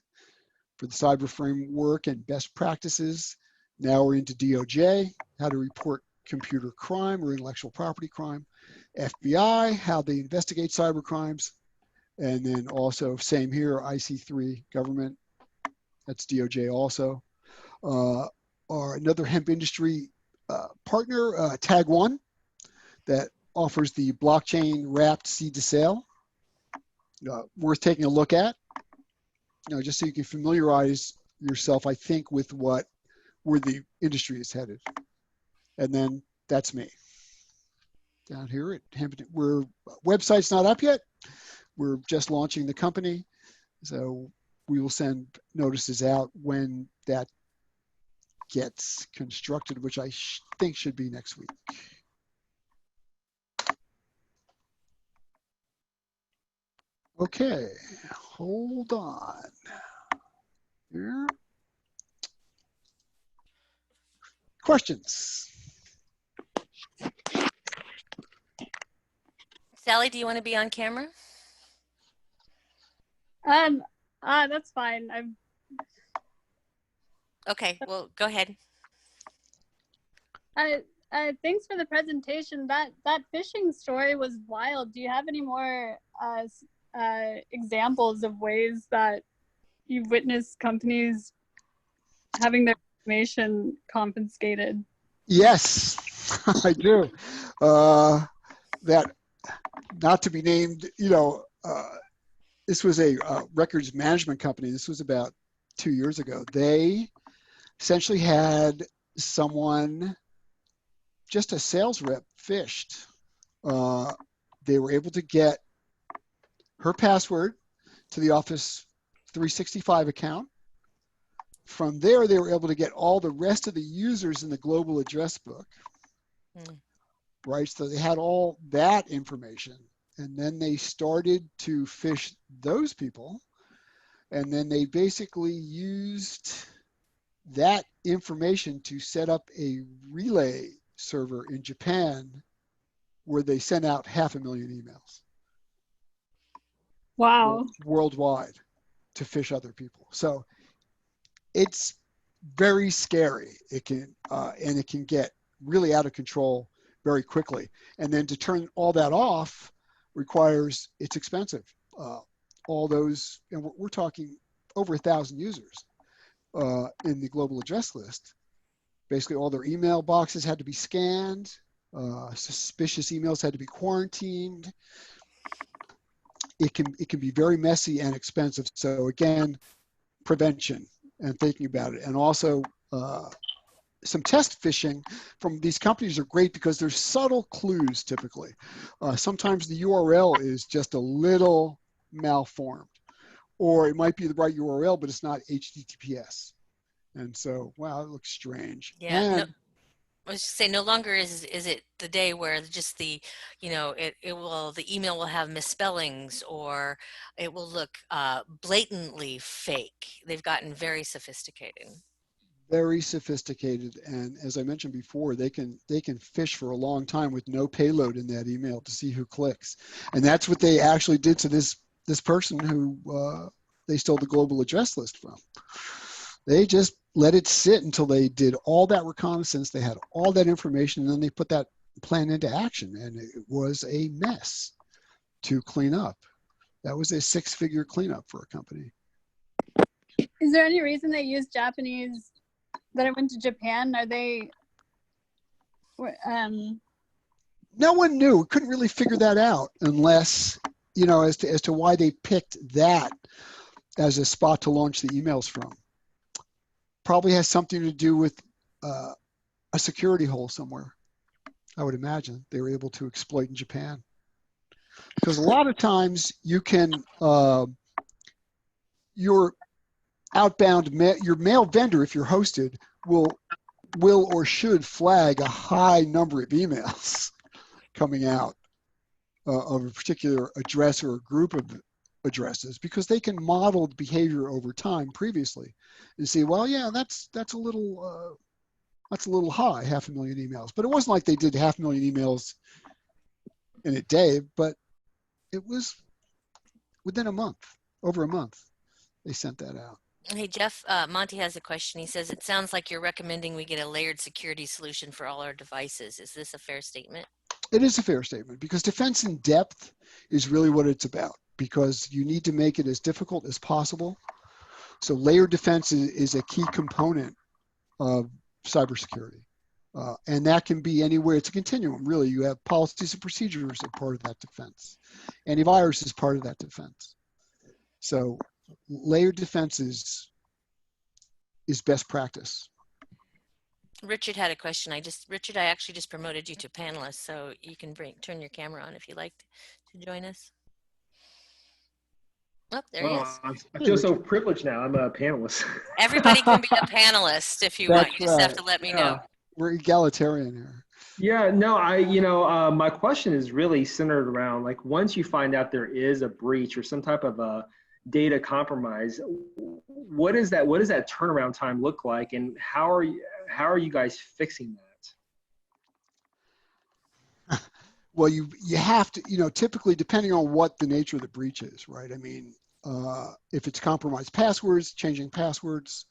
for the cyber framework and best practices. Now we're into DOJ, how to report computer crime or intellectual property crime. FBI, how they investigate cyber crimes. And then also, same here, IC3 government, that's DOJ also. Or another hemp industry partner, Tag One, that offers the blockchain wrapped seed to sale. Worth taking a look at, just so you can familiarize yourself, I think, with where the industry is headed. And then that's me. Down here at Hemp, website's not up yet. We're just launching the company. So we will send notices out when that gets constructed, which I think should be next week. Okay, hold on. Here. Questions? Sally, do you want to be on camera? That's fine. Okay, well, go ahead. Thanks for the presentation. That phishing story was wild. Do you have any more examples of ways that you've witnessed companies having their information confiscated? Yes, I do. That, not to be named, this was a records management company. This was about 2 years ago. They essentially had someone, just a sales rep, phished. They were able to get her password to the Office 365 account. From there, they were able to get all the rest of the users in the global address book, right? So they had all that information. And then they started to phish those people. And then they basically used that information to set up a relay server in Japan where they sent out 500,000 emails. Wow. Worldwide to phish other people. So it's very scary. It can, and it can get really out of control very quickly. And then to turn all that off requires, it's expensive. All those, and we're talking over 1,000 users. in the global address list. Basically, all their email boxes had to be scanned. Suspicious emails had to be quarantined. It can be very messy and expensive. So again, prevention and thinking about it, and also some test phishing from these companies are great because there's subtle clues typically. Sometimes the URL is just a little malformed, or it might be the right URL, but it's not HTTPS. And so, wow, it looks strange. Yeah, no, And I was just saying, no longer is it the day where just the, the email will have misspellings, or it will look blatantly fake. They've gotten very sophisticated. very sophisticated, and as I mentioned before, they can fish for a long time with no payload in that email to see who clicks. And that's what they actually did to this person who they stole the global address list from. They just let it sit until they did all that reconnaissance, they had all that information, and then they put that plan into action, and it was a mess to clean up. That was a 6-figure cleanup for a company. Is there any reason they use Japanese that it went to Japan? Are they No one knew. Couldn't really figure that out unless, as to why they picked that as a spot to launch the emails from. Probably has something to do with a security hole somewhere. I would imagine they were able to exploit in Japan. Because a lot of times you can, your outbound, your mail vendor, if you're hosted, will or should flag a high number of emails coming out of a particular address or a group of addresses, because they can model behavior over time previously and see, well, yeah, that's a little high, 500,000 emails. But it wasn't like they did 500,000 emails in a day, but it was within a month, over a month, they sent that out. Hey, Jeff, Monty has a question. He says, it sounds like you're recommending we get a layered security solution for all our devices. Is this a fair statement? It is a fair statement, because defense in depth is really what it's about, because you need to make it as difficult as possible. So layered defense is a key component of cybersecurity. And that can be anywhere. It's a continuum, really. You have policies and procedures are part of that defense. Antivirus is part of that defense. So layered defense is best practice. Richard had a question. Richard, I actually just promoted you to panelist, so you can turn your camera on if you'd like to join us. Oh, there he is. I feel so privileged now. I'm a panelist. Everybody can be a panelist if you want. You just have to let me know. We're egalitarian here. Yeah, no, my question is really centered around, like, once you find out there is a breach or some type of a data compromise, what does that turnaround time look like, and how are you guys fixing that? Well, you have to, typically, depending on what the nature of the breach is, right? I mean, if it's compromised passwords, changing passwords,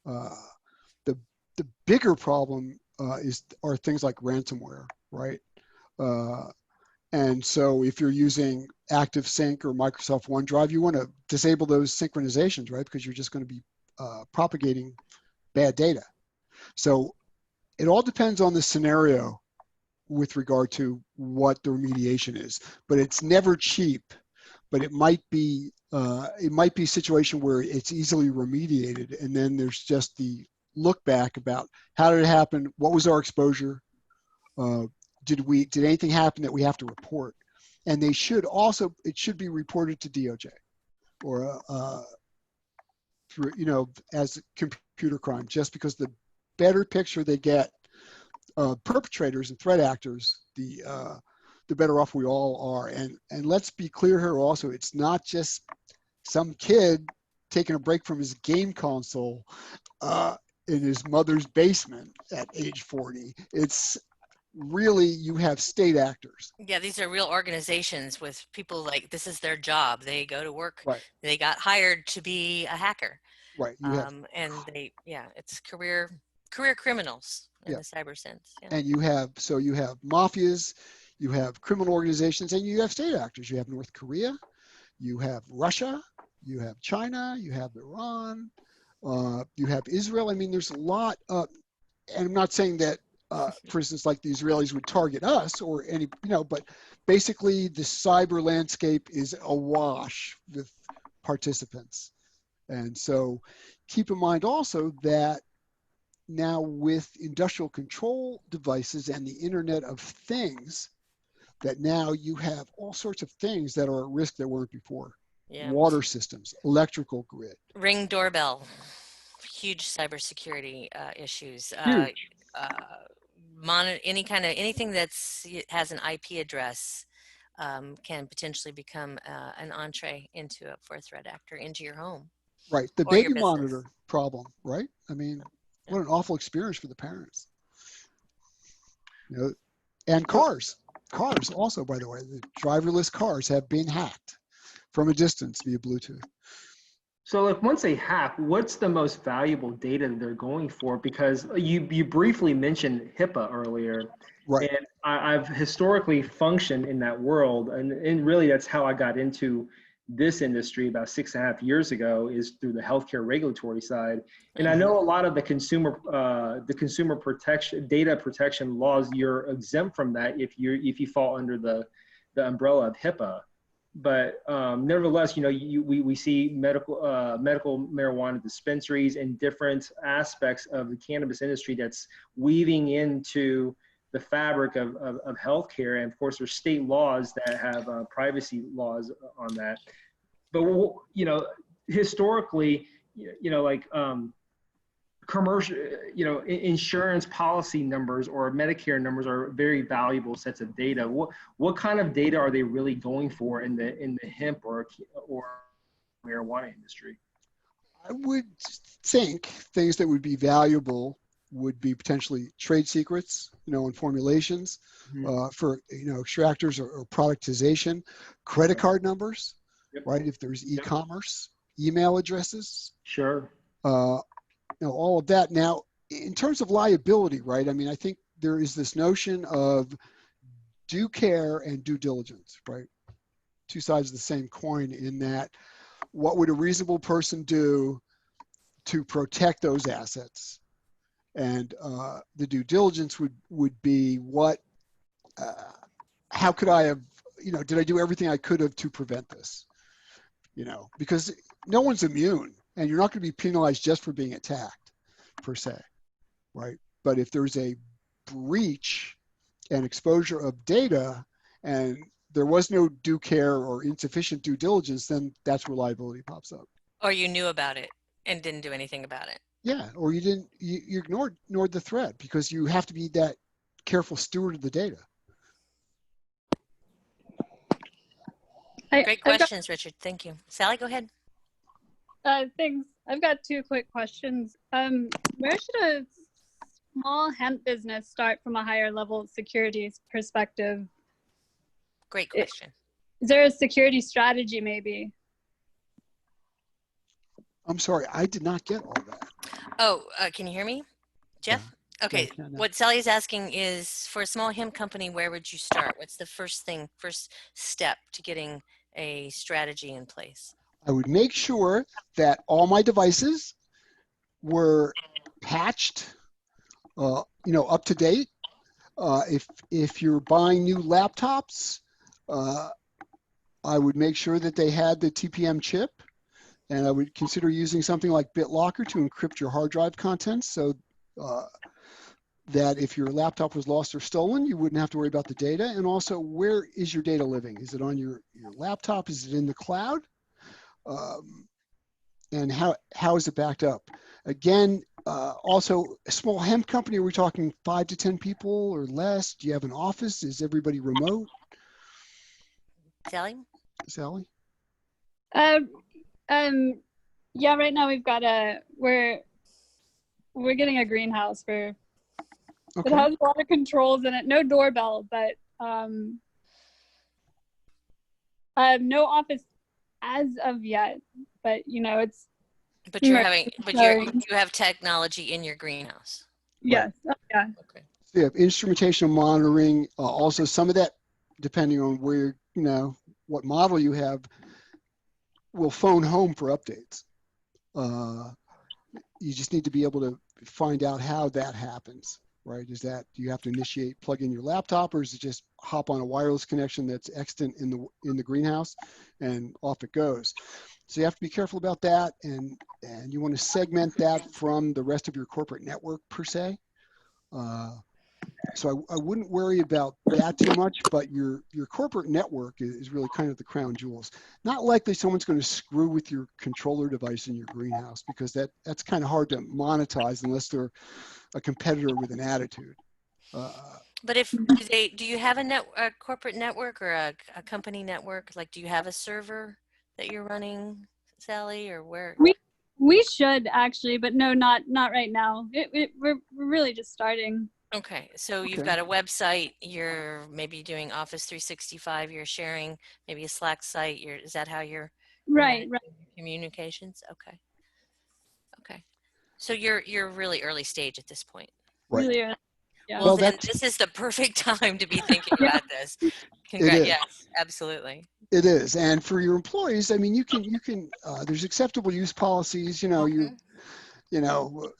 the bigger problem are things like ransomware, right? And so if you're using ActiveSync or Microsoft OneDrive, you want to disable those synchronizations, right? Because you're just going to be propagating bad data. So it all depends on the scenario with regard to what the remediation is, but it's never cheap. But it might be a situation where it's easily remediated, and then there's just the look back about how did it happen, what was our exposure, did anything happen that we have to report, and it should be reported to DOJ or through as computer crime, just because the better picture they get perpetrators and threat actors, the better off we all are. And let's be clear here also, it's not just some kid taking a break from his game console in his mother's basement at age 40. It's really, you have state actors. Yeah, these are real organizations with people, like, this is their job. They go to work. Right. They got hired to be a hacker. Right. And it's career criminals in the cyber sense. Yeah. And you have mafias, you have criminal organizations, and you have state actors. You have North Korea, you have Russia, you have China, you have Iran. You have Israel. I mean, there's a lot of, and I'm not saying that, for instance, like the Israelis would target us or any, but basically the cyber landscape is awash with participants. And so keep in mind also that now with industrial control devices and the Internet of Things, that now you have all sorts of things that are at risk that weren't before. Yeah. Water systems, electrical grid. Ring doorbell, huge cybersecurity issues. Huge. Anything that's has an IP address can potentially become an entree for a threat actor into your home Right. The or your baby business. monitor problem, right? I mean, what an awful experience for the parents. And cars also, by the way, the driverless cars have been hacked from a distance via Bluetooth. So like once they hack, what's the most valuable data that they're going for? Because you briefly mentioned HIPAA earlier. Right. And I've historically functioned in that world. And really that's how I got into this industry about 6.5 years ago, is through the healthcare regulatory side. And I know a lot of the consumer protection, data protection laws, you're exempt from that if you fall under the umbrella of HIPAA. But nevertheless, we see medical marijuana dispensaries and different aspects of the cannabis industry that's weaving into the fabric of healthcare. And of course, there's state laws that have privacy laws on that. But historically, commercial, insurance policy numbers or Medicare numbers are very valuable sets of data. What kind of data are they really going for in the hemp or marijuana industry? I would think things that would be valuable would be potentially trade secrets, and formulations for, extractors or productization, credit card numbers, right? If there's e-commerce, email addresses. Sure. All of that. Now, in terms of liability, right? I mean, I think there is this notion of due care and due diligence, right? Two sides of the same coin, in that what would a reasonable person do to protect those assets? And the due diligence would be how could I have, did I do everything I could have to prevent this? Because no one's immune, and you're not going to be penalized just for being attacked per se, right? But if there's a breach and exposure of data and there was no due care or insufficient due diligence, then that's where liability pops up. Or you knew about it and didn't do anything about it. Yeah, or you ignored the threat, because you have to be that careful steward of the data. Great questions, Richard. Thank you. Sally, go ahead. Thanks. I've got two quick questions. Where should a small hemp business start from a higher level security perspective? Great question. Is there a security strategy maybe? I'm sorry, I did not get all that. Oh, can you hear me, Jeff? Yeah. Okay. Yeah, no. What Sally's asking is, for a small hemp company, where would you start? What's the first step to getting a strategy in place? I would make sure that all my devices were patched, up to date. If you're buying new laptops, I would make sure that they had the TPM chip, and I would consider using something like BitLocker to encrypt your hard drive contents, so that if your laptop was lost or stolen, you wouldn't have to worry about the data. And also, where is your data living? Is it on your laptop? Is it in the cloud? And how is it backed up? Again, also, a small hemp company, are we talking 5 to 10 people or less? Do you have an office? Is everybody remote? Sally? Yeah, right now we've got we're getting a greenhouse it has a lot of controls in it. No doorbell, but no office as of yet. But it's. But you have technology in your greenhouse. Yes. Right. Oh, yeah. Okay. So you have instrumentation monitoring. Also, some of that, depending on where what model you have, will phone home for updates. you just need to be able to find out how that happens, right? Is that, do you have to plug in your laptop, or is it just hop on a wireless connection that's extant in the greenhouse and off it goes? So you have to be careful about that, and you want to segment that from the rest of your corporate network per se. So I wouldn't worry about that too much, but your corporate network is really kind of the crown jewels. Not likely someone's going to screw with your controller device in your greenhouse, because that's kind of hard to monetize unless they're a competitor with an attitude. But do you have a corporate network or a company network? Like, do you have a server that you're running, Sally, or where? We should actually, but no, not right now. We're really just starting. Okay, so you've Okay. got a website, you're maybe doing Office 365, you're sharing maybe a Slack site, is that how you're Right. managing your communications? Okay. Okay. So you're really early stage at this point. Right. Really early. Yeah. Well, Well, then this is the perfect time to be thinking about this. It is. Yes, absolutely. It is. And for your employees, I mean, you can there's acceptable use policies,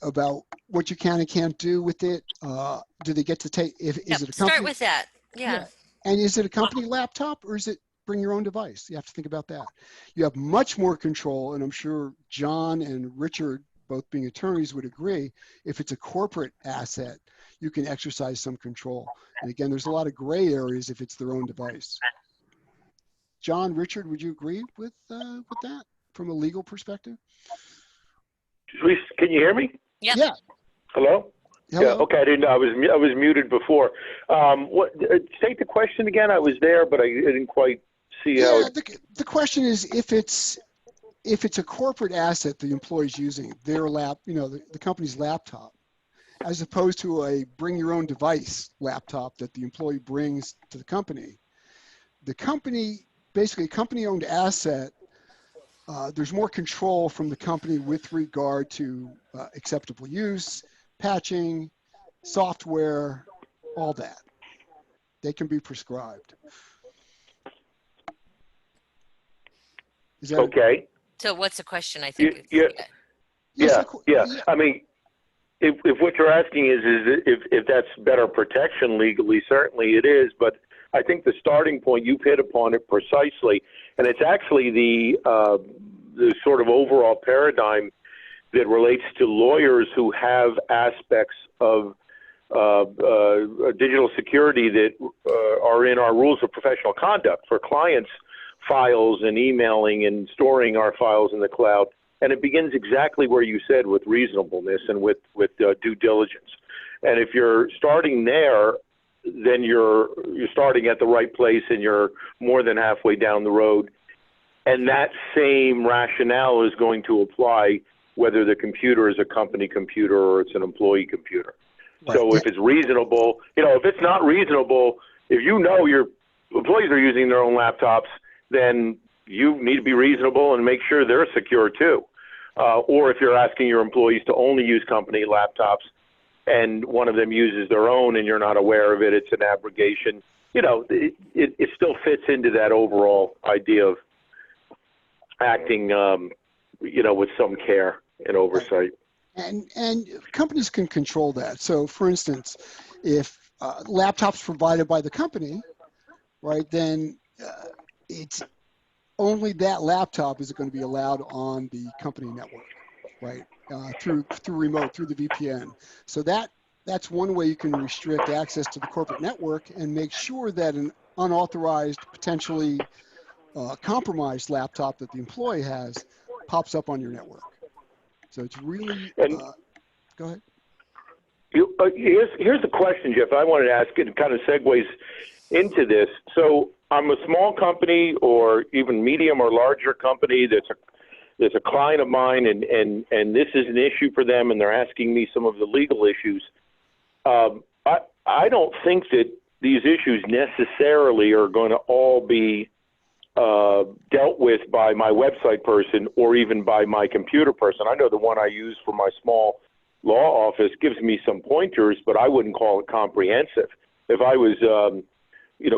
about what you can and can't do with it. Do they get to take, is it a company? Start with that. Yeah. And is it a company laptop, or is it bring your own device? You have to think about that. You have much more control, and I'm sure John and Richard, both being attorneys, would agree. If it's a corporate asset, you can exercise some control. And again, there's a lot of gray areas if it's their own device. John, Richard, would you agree with that from a legal perspective? Can you hear me? Yep. Yeah. Hello? Hello? Yeah. Okay. I didn't know. I was muted before. State the question again. I was there, but I didn't quite see how. The question is, if it's a corporate asset the employee's using, their the company's laptop, as opposed to a bring your own device laptop that the employee brings to the company. The company, basically a company-owned asset, there's more control from the company with regard to acceptable use, patching, software, all that. They can be prescribed. Is that Okay. So what's the question? I think. Yeah. I mean, if what you're asking is if that's better protection legally, certainly it is. But I think the starting point, you've hit upon it precisely, and it's actually the sort of overall paradigm that relates to lawyers who have aspects of digital security that are in our rules of professional conduct for clients' files and emailing and storing our files in the cloud. And it begins exactly where you said, with reasonableness and with due diligence. And if you're starting there, then you're starting at the right place, and you're more than halfway down the road. And that same rationale is going to apply whether the computer is a company computer or it's an employee computer. Right. So if it's reasonable, if it's not reasonable, if your employees are using their own laptops, then you need to be reasonable and make sure they're secure too. Or if you're asking your employees to only use company laptops and one of them uses their own and you're not aware of it, it's an abrogation. It still fits into that overall idea of acting, with some care and oversight. And companies can control that. So, for instance, if laptops provided by the company, right, then it's only that laptop is going to be allowed on the company network, right, through remote, through the VPN. So that's one way you can restrict access to the corporate network and make sure that an unauthorized, potentially compromised laptop that the employee has pops up on your network. So it's really, go ahead. Here's the question, Jeff, I wanted to ask. It kind of segues into this. So I'm a small company or even medium or larger company that's a client of mine, and this is an issue for them, and they're asking me some of the legal issues. I don't think that these issues necessarily are going to all be dealt with by my website person or even by my computer person. I know the one I use for my small law office gives me some pointers, but I wouldn't call it comprehensive. If I was,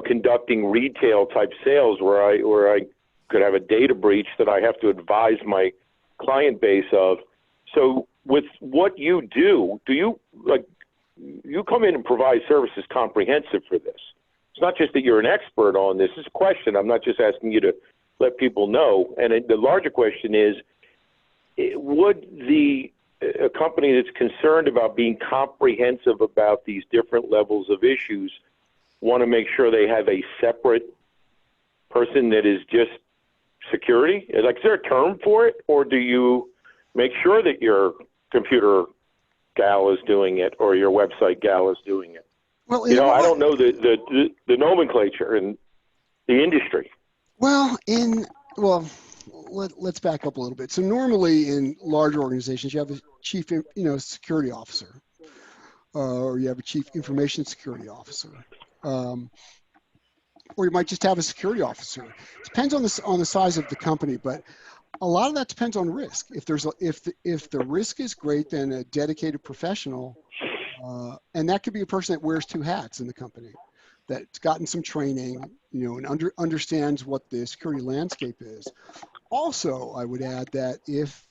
conducting retail type sales where I could have a data breach that I have to advise my client base of. So with what you do, you come in and provide services comprehensive for this? It's not just that you're an expert on this. It's a question. I'm not just asking you to let people know. And the larger question is, would a company that's concerned about being comprehensive about these different levels of issues want to make sure they have a separate person that is just security? Like, is there a term for it, or do you make sure that your computer gal is doing it or your website gal is doing it? Well, I don't know the nomenclature in the industry. Let's back up a little bit. So normally in large organizations, you have a chief, security officer, or you have a chief information security officer, or you might just have a security officer. It depends on the size of the company, but a lot of that depends on risk. If the risk is great, then a dedicated professional, and that could be a person that wears two hats in the company, that's gotten some training, and understands what the security landscape is. Also, I would add that if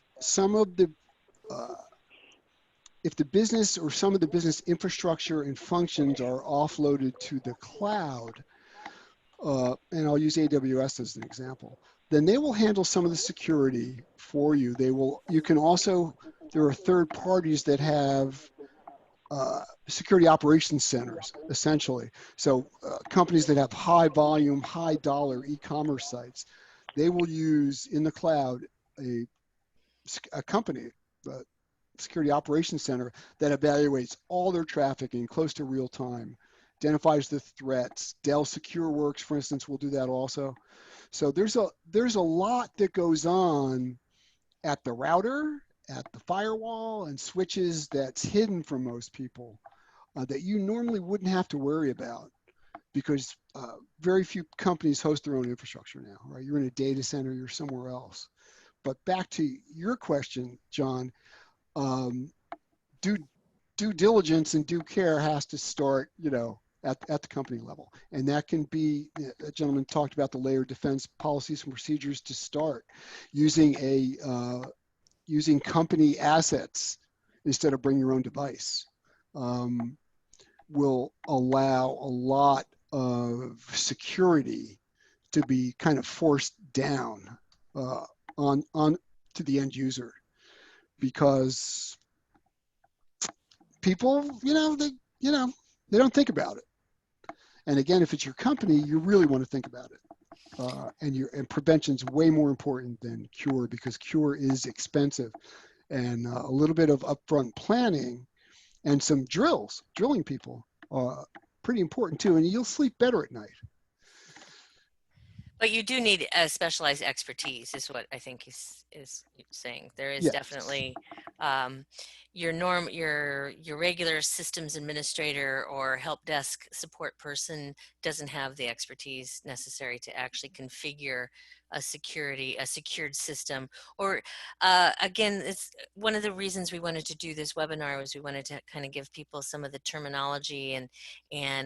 the business or some of the business infrastructure and functions are offloaded to the cloud, and I'll use AWS as an example, then they will handle some of the security for you. There are third parties that have security operations centers, essentially. So companies that have high volume, high dollar e-commerce sites, they will use in the cloud a company, security operations center, that evaluates all their traffic in close to real time, identifies the threats. Dell SecureWorks, for instance, will do that also. So there's a lot that goes on at the router, at the firewall and switches that's hidden from most people, that you normally wouldn't have to worry about, because very few companies host their own infrastructure now, right? You're in a data center, you're somewhere else. But back to your question, John, due diligence and due care has to start, at the company level. And that can be, a gentleman talked about the layered defense policies and procedures to start using using company assets instead of bring your own device, will allow a lot of security to be kind of forced down on to the end user, because people, they don't think about it. And again, if it's your company, you really want to think about it. And prevention's way more important than cure, because cure is expensive, and a little bit of upfront planning and some drilling people are pretty important too, and you'll sleep better at night. But you do need a specialized expertise, is what I think is saying. There is Yes. definitely your regular systems administrator or help desk support person doesn't have the expertise necessary to actually configure a secured system. Or again, it's one of the reasons we wanted to do this webinar was we wanted to kind of give people some of the terminology and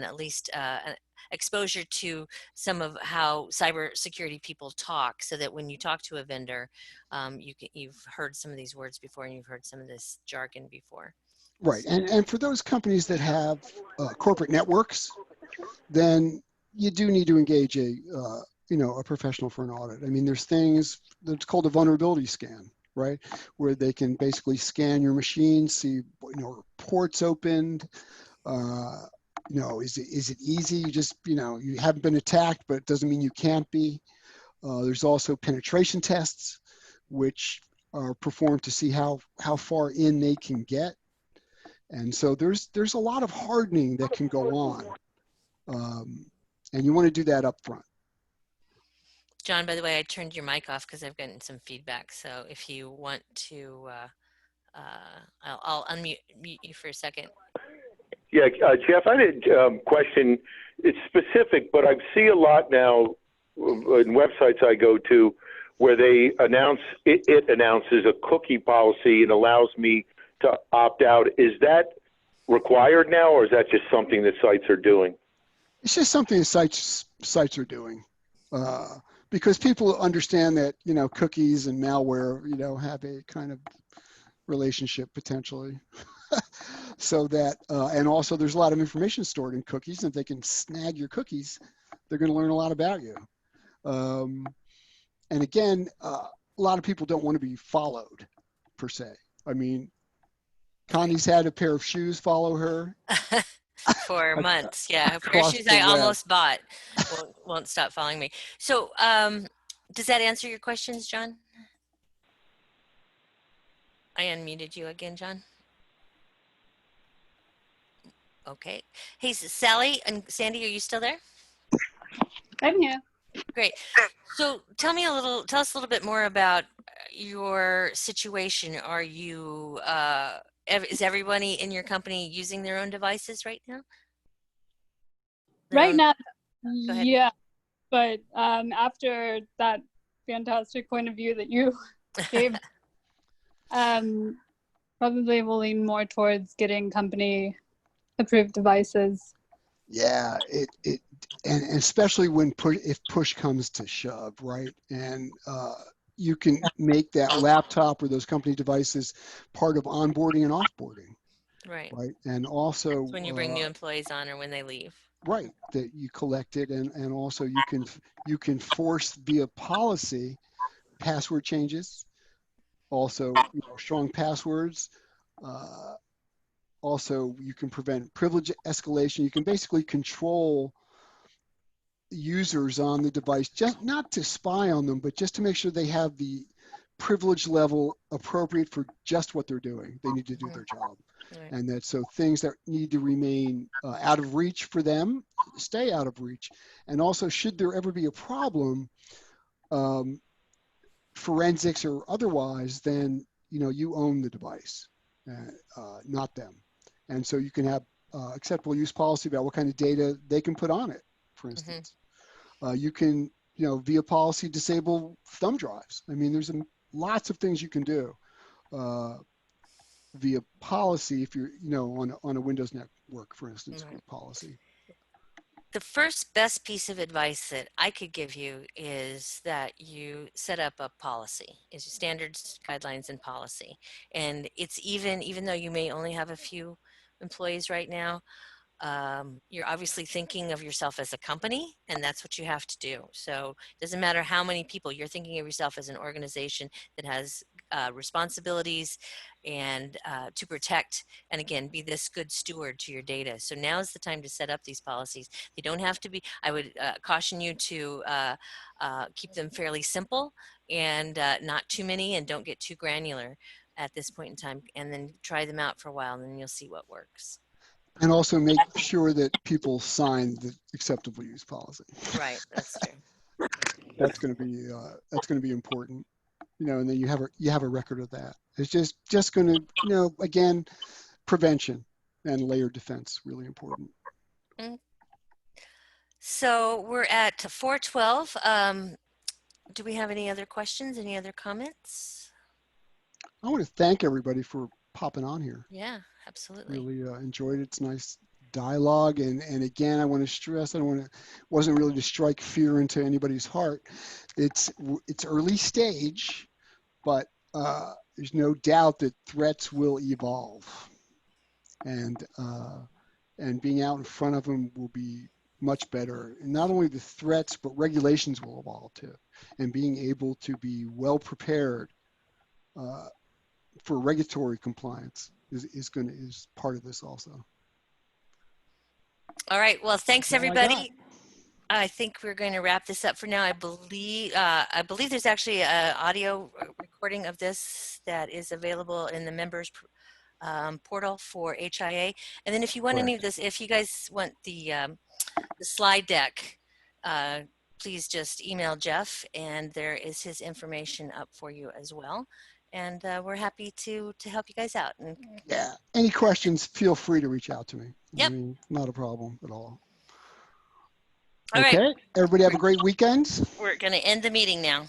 at least exposure to some of how cybersecurity people talk, so that when you talk to a vendor, you've heard some of these words before and you've heard some of this jargon before. Right, and for those companies that have corporate networks, then you do need to engage a professional for an audit. I mean, there's things that's called a vulnerability scan, right, where they can basically scan your machine, see reports opened. Is it easy? You just, you haven't been attacked, but it doesn't mean you can't be. There's also penetration tests, which are performed to see how far in they can get. And so there's a lot of hardening that can go on. And you want to do that up front. John, by the way, I turned your mic off because I've gotten some feedback. So if you want to, I'll unmute you for a second. Yeah, Jeff, I had a question. It's specific, but I see a lot now in websites I go to where they it announces a cookie policy and allows me to opt out. Is that required now, or is that just something that sites are doing? It's just something that sites are doing, because people understand that cookies and malware have a kind of relationship potentially. So that, and also there's a lot of information stored in cookies, and if they can snag your cookies, they're going to learn a lot about you. And again, a lot of people don't want to be followed per se. I mean, Connie's had a pair of shoes follow her For months. Yeah, a pair of across shoes the I web. almost bought won't stop following me. So does that answer your questions, John? I unmuted you again, John. Okay. Hey, Sally and Sandy, are you still there? I'm here. Great. So tell us a little bit more about your situation. Are you, is everybody in your company using their own devices right now? Right now, Go ahead. yeah, but after that fantastic point of view that you gave, probably will lean more towards getting company approved devices. Yeah, and especially when if push comes to shove, right? And you can make that laptop or those company devices part of onboarding and offboarding, Right. right? And also When you bring new employees on or when they leave. right, that you collect it, and also you can force via policy password changes, also strong passwords. Also, you can prevent privilege escalation. You can basically control users on the device, just not to spy on them, but just to make sure they have the privilege level appropriate for just what they're doing. They need to do their job. Right. And that so things that need to remain out of reach for them, stay out of reach. And also, should there ever be a problem, forensics or otherwise, then you own the device, not them. And so you can have acceptable use policy about what kind of data they can put on it, for instance. You can, via policy, disable thumb drives. I mean, there's lots of things you can do via policy if you're, on a Windows network, for instance, with policy. The first best piece of advice that I could give you is that you set up a policy, is standards, guidelines, and policy. And it's even though you may only have a few employees right now, you're obviously thinking of yourself as a company, and that's what you have to do. So it doesn't matter how many people, you're thinking of yourself as an organization that has responsibilities and to protect, and again, be this good steward to your data. So now is the time to set up these policies. They don't have to be, I would caution you to keep them fairly simple and not too many, and don't get too granular at this point in time, and then try them out for a while, and then you'll see what works. And also make sure that people sign the acceptable use policy. Right, that's true. That's going to be important, and then you have a record of that. It's just going to, again, prevention and layered defense, really important. So we're at 4:12. Do we have any other questions? Any other comments? I want to thank everybody for popping on here. Yeah, absolutely. Really enjoyed it. It's nice dialogue, and again, I want to stress, wasn't really to strike fear into anybody's heart. It's early stage, but there's no doubt that threats will evolve, and being out in front of them will be much better. And not only the threats, but regulations will evolve too, and being able to be well prepared for regulatory compliance is part of this also. All right. Well, thanks everybody. I think we're going to wrap this up for now. I believe there's actually an audio recording of this that is available in the members portal for HIA. And then if you want any of this, if you guys want the slide deck, please just email Jeff, and there is his information up for you as well. And we're happy to help you guys out. And yeah, any questions, feel free to reach out to me. Yep. I mean, not a problem at all. All okay, right. Everybody have a great weekend. We're going to end the meeting now.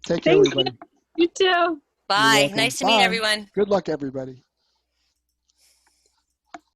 Take care, everybody. You too. Bye. Nice to meet everyone. Good luck, everybody.